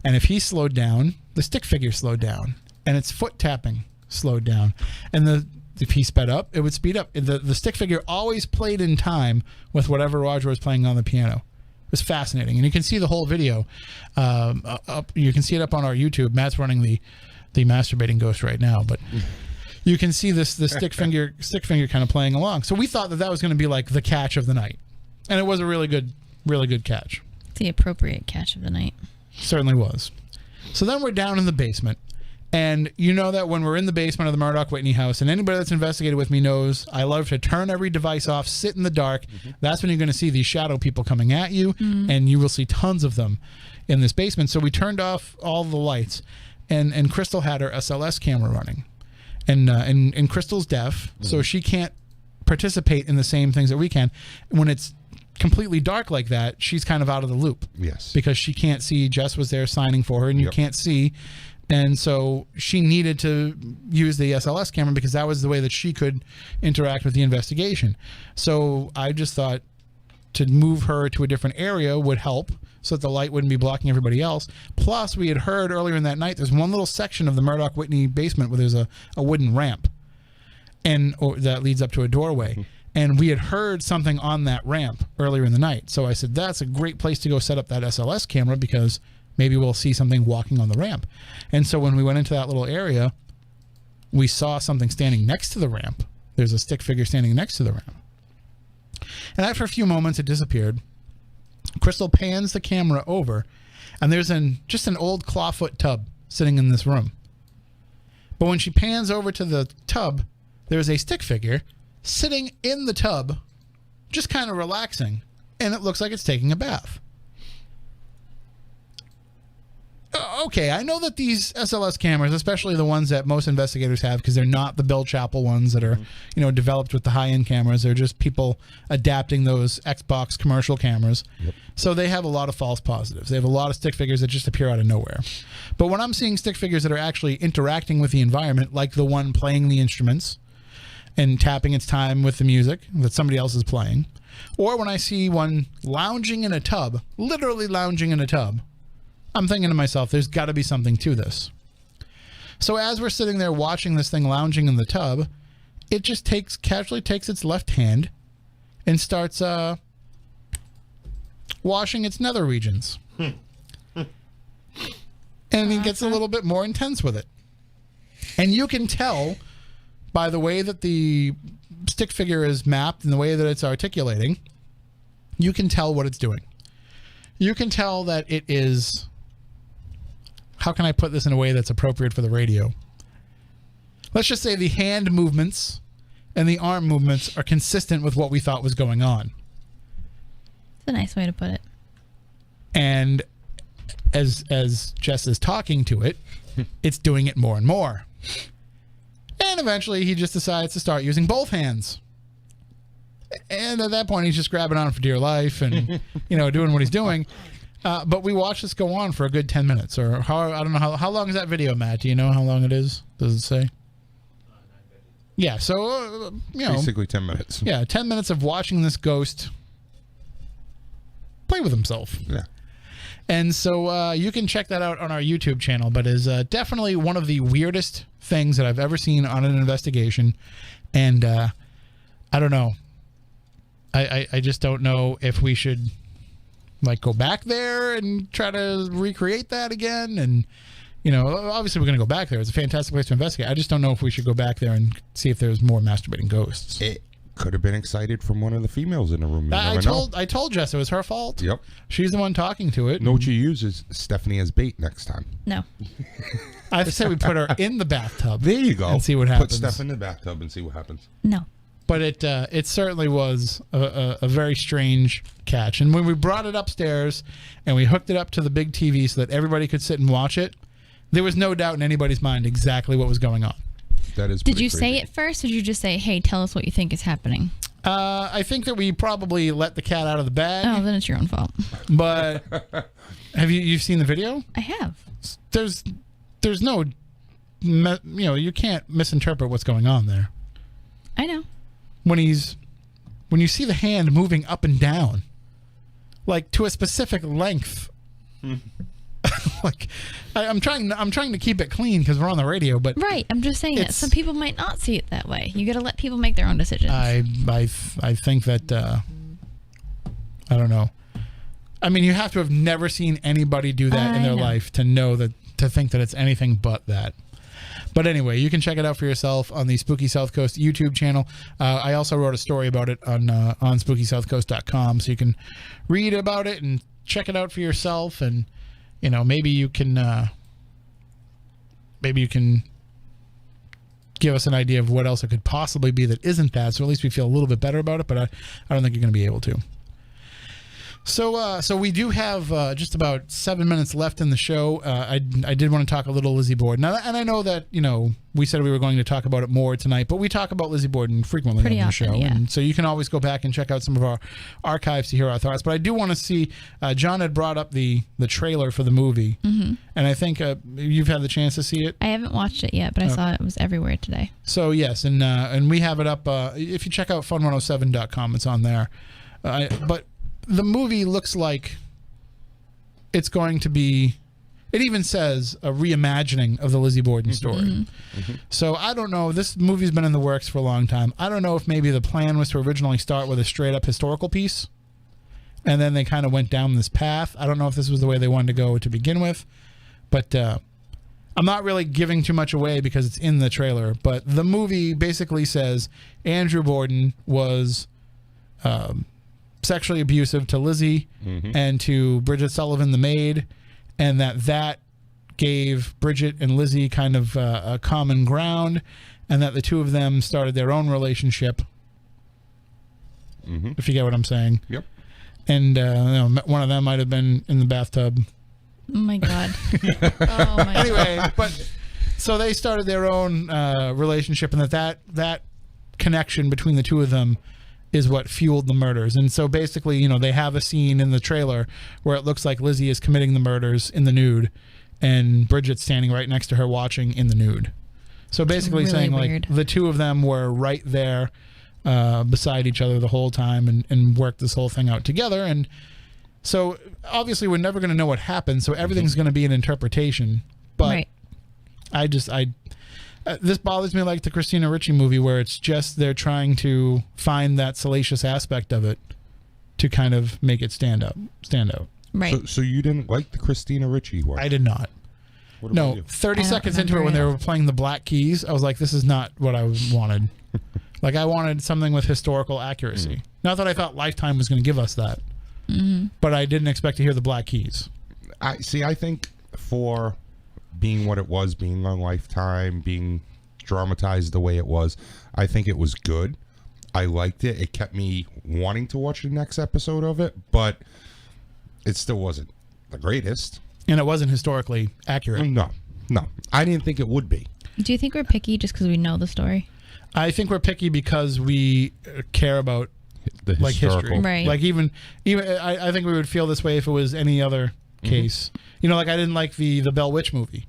And if he slowed down, the stick figure slowed down and its foot tapping slowed down. And if he sped up, it would speed up. The stick figure always played in time with whatever Roger was playing on the piano. It was fascinating. And you can see the whole video up. You can see it up on our YouTube. Matt's running the masturbating ghost right now, but you can see the stick finger kind of playing along. So we thought that was going to be like the catch of the night, and it was a really good catch. The appropriate catch of the night. Certainly was. So then we're down in the basement, and you know that when we're in the basement of the Murdoch Whitney house, and anybody that's investigated with me knows I love to turn every device off, sit in the dark. That's when you're going to see these shadow people coming at you, and you will see tons of them in this basement. So we turned off all the lights, and Crystal had her SLS camera running. And Crystal's deaf, so she can't participate in the same things that we can. When it's completely dark like that, she's kind of out of the loop. Yes. Because she can't see. Jess was there signing for her, and you can't see. And so she needed to use the SLS camera because that was the way that she could interact with the investigation. So I just thought to move her to a different area would help so that the light wouldn't be blocking everybody else. Plus, we had heard earlier in that night, there's one little section of the Murdoch Whitney basement where there's a wooden ramp or that leads up to a doorway. And we had heard something on that ramp earlier in the night. So I said, that's a great place to go set up that SLS camera because maybe we'll see something walking on the ramp. And so when we went into that little area, we saw something standing next to the ramp. There's a stick figure standing next to the ramp. And after a few moments, it disappeared. Crystal pans the camera over, and there's just an old clawfoot tub sitting in this room. But when she pans over to the tub, there's a stick figure sitting in the tub, just kind of relaxing, and it looks like it's taking a bath. Okay, I know that these SLS cameras, especially the ones that most investigators have, because they're not the Bill Chappell ones that are, developed with the high-end cameras. They're just people adapting those Xbox commercial cameras. Yep. So they have a lot of false positives. They have a lot of stick figures that just appear out of nowhere. But when I'm seeing stick figures that are actually interacting with the environment, like the one playing the instruments and tapping its time with the music that somebody else is playing, or when I see one lounging in a tub, literally lounging in a tub, I'm thinking to myself, there's got to be something to this. So as we're sitting there watching this thing lounging in the tub, it just casually takes its left hand and starts washing its nether regions. And it gets a little bit more intense with it. And you can tell by the way that the stick figure is mapped and the way that it's articulating, you can tell what it's doing. You can tell that it is... How can I put this in a way that's appropriate for the radio? Let's just say the hand movements and the arm movements are consistent with what we thought was going on. That's a nice way to put it. And as Jess is talking to it, it's doing it more and more. And eventually he just decides to start using both hands. And at that point, he's just grabbing on for dear life and, doing what he's doing. But we watched this go on for a good 10 minutes. Or I don't know how long is that video, Matt? Do you know how long it is? Does it say? Yeah, so, basically 10 minutes. Yeah, 10 minutes of watching this ghost play with himself. Yeah. And so you can check that out on our YouTube channel, but is definitely one of the weirdest things that I've ever seen on an investigation. And I don't know. I just don't know if we should go back there and try to recreate that again. And, obviously we're going to go back there. It's a fantastic place to investigate. I just don't know if we should go back there and see if there's more masturbating ghosts. It could have been excited from one of the females in the room. I told Jess it was her fault. Yep. She's the one talking to it. Know what you use is Stephanie as bait next time. No. I say we put her in the bathtub. There you go. And see what happens. Put Steph in the bathtub and see what happens. No. But it certainly was a very strange catch. And when we brought it upstairs and we hooked it up to the big TV so that everybody could sit and watch it, there was no doubt in anybody's mind exactly what was going on. That is. Did you crazy. say it first, or did you just say, "Hey, tell us what you think is happening"? I think that we probably let the cat out of the bag. Oh, then it's your own fault. But have you've seen the video? I have. There's no, you can't misinterpret what's going on there. I know. When you see the hand moving up and down, to a specific length. I'm trying to keep it clean because we're on the radio, but right. I'm just saying that some people might not see it that way. You got to let people make their own decisions. I think that I don't know. I mean, you have to have never seen anybody do that in their life to know that, to think that it's anything but that. But anyway, you can check it out for yourself on the Spooky South Coast YouTube channel. I also wrote a story about it on SpookySouthCoast.com, so you can read about it and check it out for yourself. And maybe you can give us an idea of what else it could possibly be that isn't that. So at least we feel a little bit better about it. But I don't think you're going to be able to. So we do have just about 7 minutes left in the show. I did want to talk a little Lizzie Borden. And I know that, we said we were going to talk about it more tonight, but we talk about Lizzie Borden frequently on the show. Yeah. And so you can always go back and check out some of our archives to hear our thoughts. But I do want to see, John had brought up the trailer for the movie. Mm-hmm. And I think you've had the chance to see it. I haven't watched it yet, but I saw it was everywhere today. So yes, and we have it up. If you check out fun107.com, it's on there. But the movie looks like it's going to be, it even says a reimagining of the Lizzie Borden story. Mm-hmm. Mm-hmm. So I don't know. This movie's been in the works for a long time. I don't know if maybe the plan was to originally start with a straight up historical piece, and then they kind of went down this path. I don't know if this was the way they wanted to go to begin with, but I'm not really giving too much away because it's in the trailer. But the movie basically says Andrew Borden was sexually abusive to Lizzie and to Bridget Sullivan, the maid, and that gave Bridget and Lizzie kind of a common ground, and that the two of them started their own relationship. If you get what I'm saying. Yep. And one of them might have been in the bathtub. Oh my God. Oh my Anyway, but so they started their own relationship, and that connection between the two of them is what fueled the murders. And so basically, they have a scene in the trailer where it looks like Lizzie is committing the murders in the nude, and Bridget's standing right next to her watching in the nude. So basically really saying weird. like the two of them were right there beside each other the whole time and worked this whole thing out together. And so obviously we're never going to know what happened, so everything's going to be an interpretation. But Right. This bothers me like the Christina Ricci movie, where it's just they're trying to find that salacious aspect of it to kind of make it stand out. Right. So you didn't like the Christina Ricci work? I did not. What about No, you? 30 I don't seconds into it when they remember were playing the Black Keys, I was like, this is not what I wanted. Like, I wanted something with historical accuracy. Not that I thought Lifetime was going to give us that, but I didn't expect to hear the Black Keys. I think for being what it was, being on Lifetime, being dramatized the way it was, I think it was good. I liked it. It kept me wanting to watch the next episode of it, but it still wasn't the greatest. And it wasn't historically accurate. No. I didn't think it would be. Do you think we're picky just because we know the story? I think we're picky because we care about The like history. historical. Right. Like even I think we would feel this way if it was any other case. Like I didn't like the Bell Witch movie,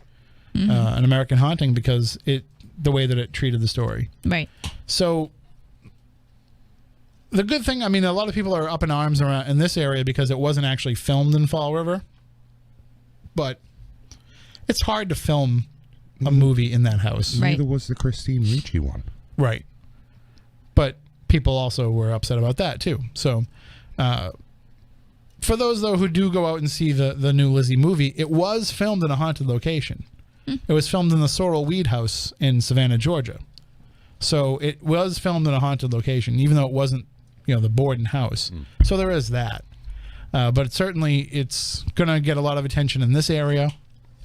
An American Haunting, because the way that it treated the story. Right. So the good thing, a lot of people are up in arms around in this area because it wasn't actually filmed in Fall River, but it's hard to film a movie in that house. Right. Neither was the Christine Ricci one. Right. But people also were upset about that too. So for those though who do go out and see the new Lizzie movie, it was filmed in a haunted location. It was filmed in the Sorrel Weed House in Savannah, Georgia. So it was filmed in a haunted location, even though it wasn't, the Borden house. So there is that. But certainly it's going to get a lot of attention in this area.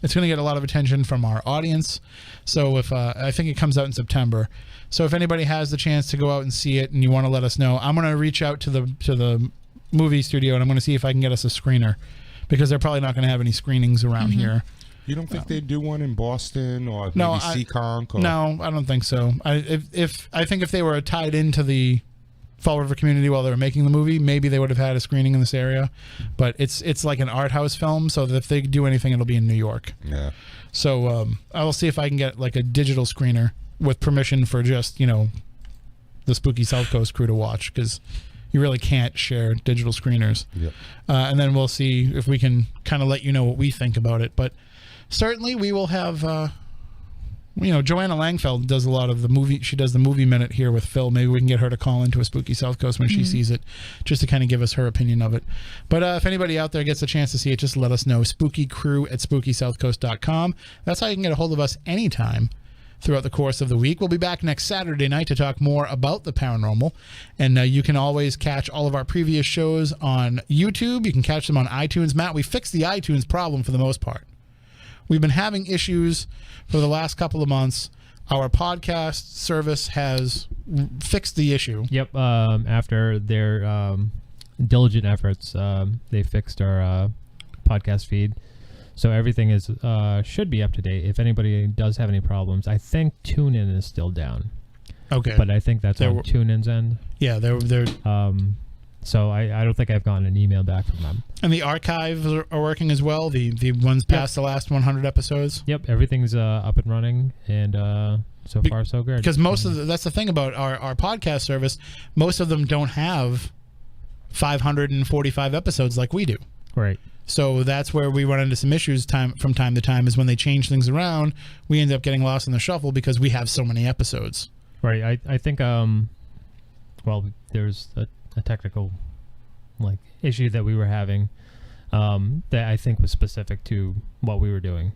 It's going to get a lot of attention from our audience. So if I think it comes out in September. So if anybody has the chance to go out and see it and you want to let us know, I'm going to reach out to the movie studio and I'm going to see if I can get us a screener, because they're probably not going to have any screenings around here. You don't think they'd do one in Boston or maybe No, Seekonk? No, I don't think so. I think if they were tied into the Fall River community while they were making the movie, maybe they would have had a screening in this area. But it's like an art house film, so that if they do anything, it'll be in New York. Yeah. So I will see if I can get like a digital screener with permission for just the Spooky South Coast crew to watch, because you really can't share digital screeners. Yep. And then we'll see if we can kind of let you know what we think about it. But certainly we will have Joanna Langfeld does a lot of the movie. She does the movie minute here with Phil. Maybe we can get her to call into a Spooky South Coast when she sees it, just to kind of give us her opinion of it. But if anybody out there gets a chance to see it, just let us know. SpookyCrew@SpookySouthCoast.com. That's how you can get a hold of us anytime throughout the course of the week. We'll be back next Saturday night to talk more about the paranormal. And you can always catch all of our previous shows on YouTube. You can catch them on iTunes. Matt, we fixed the iTunes problem for the most part. We've been having issues for the last couple of months. Our podcast service has fixed the issue. Yep. After their diligent efforts, they fixed our podcast feed. So everything is should be up to date. If anybody does have any problems, I think TuneIn is still down. Okay. But I think that's on TuneIn's end. Yeah, they're so I don't think I've gotten an email back from them. And the archives are working as well, the ones past the last 100 episodes? Yep, everything's up and running, and so far so good. Because most of that's the thing about our podcast service, most of them don't have 545 episodes like we do. Right. So that's where we run into some issues from time to time, is when they change things around, we end up getting lost in the shuffle because we have so many episodes. Right. I think there's a technical issue that we were having that I think was specific to what we were doing,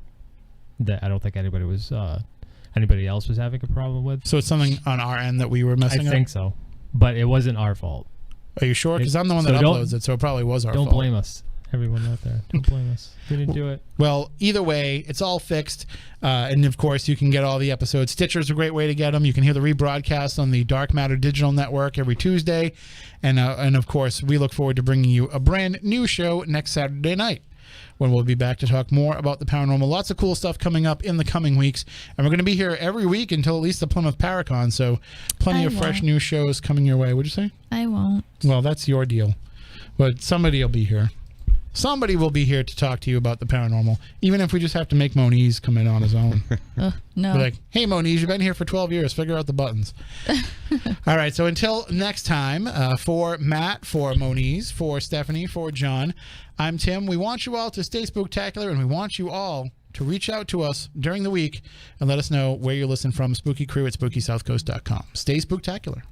that I don't think anybody else was having a problem with. So it's something on our end that we were messing up? I think so, but it wasn't our fault. Are you sure? Because I'm the one that uploads it, so it probably was our fault. Don't blame us. Everyone out there, don't blame us. We didn't do it. Well, either way, it's all fixed. And, of course, you can get all the episodes. Stitcher's a great way to get them. You can hear the rebroadcast on the Dark Matter Digital Network every Tuesday. And of course, we look forward to bringing you a brand new show next Saturday night, when we'll be back to talk more about the paranormal. Lots of cool stuff coming up in the coming weeks. And we're going to be here every week until at least the Plymouth Paracon. So plenty of fresh new shows coming your way. What'd you say? I won't. Well, that's your deal. But somebody will be here. Somebody will be here to talk to you about the paranormal, even if we just have to make Moniz come in on his own. No. Be like, hey, Moniz, you've been here for 12 years. Figure out the buttons. All right, so until next time, for Matt, for Moniz, for Stephanie, for John, I'm Tim. We want you all to stay spooktacular, and we want you all to reach out to us during the week and let us know where you're listening from. Spooky Crew at SpookySouthCoast.com. Stay spooktacular.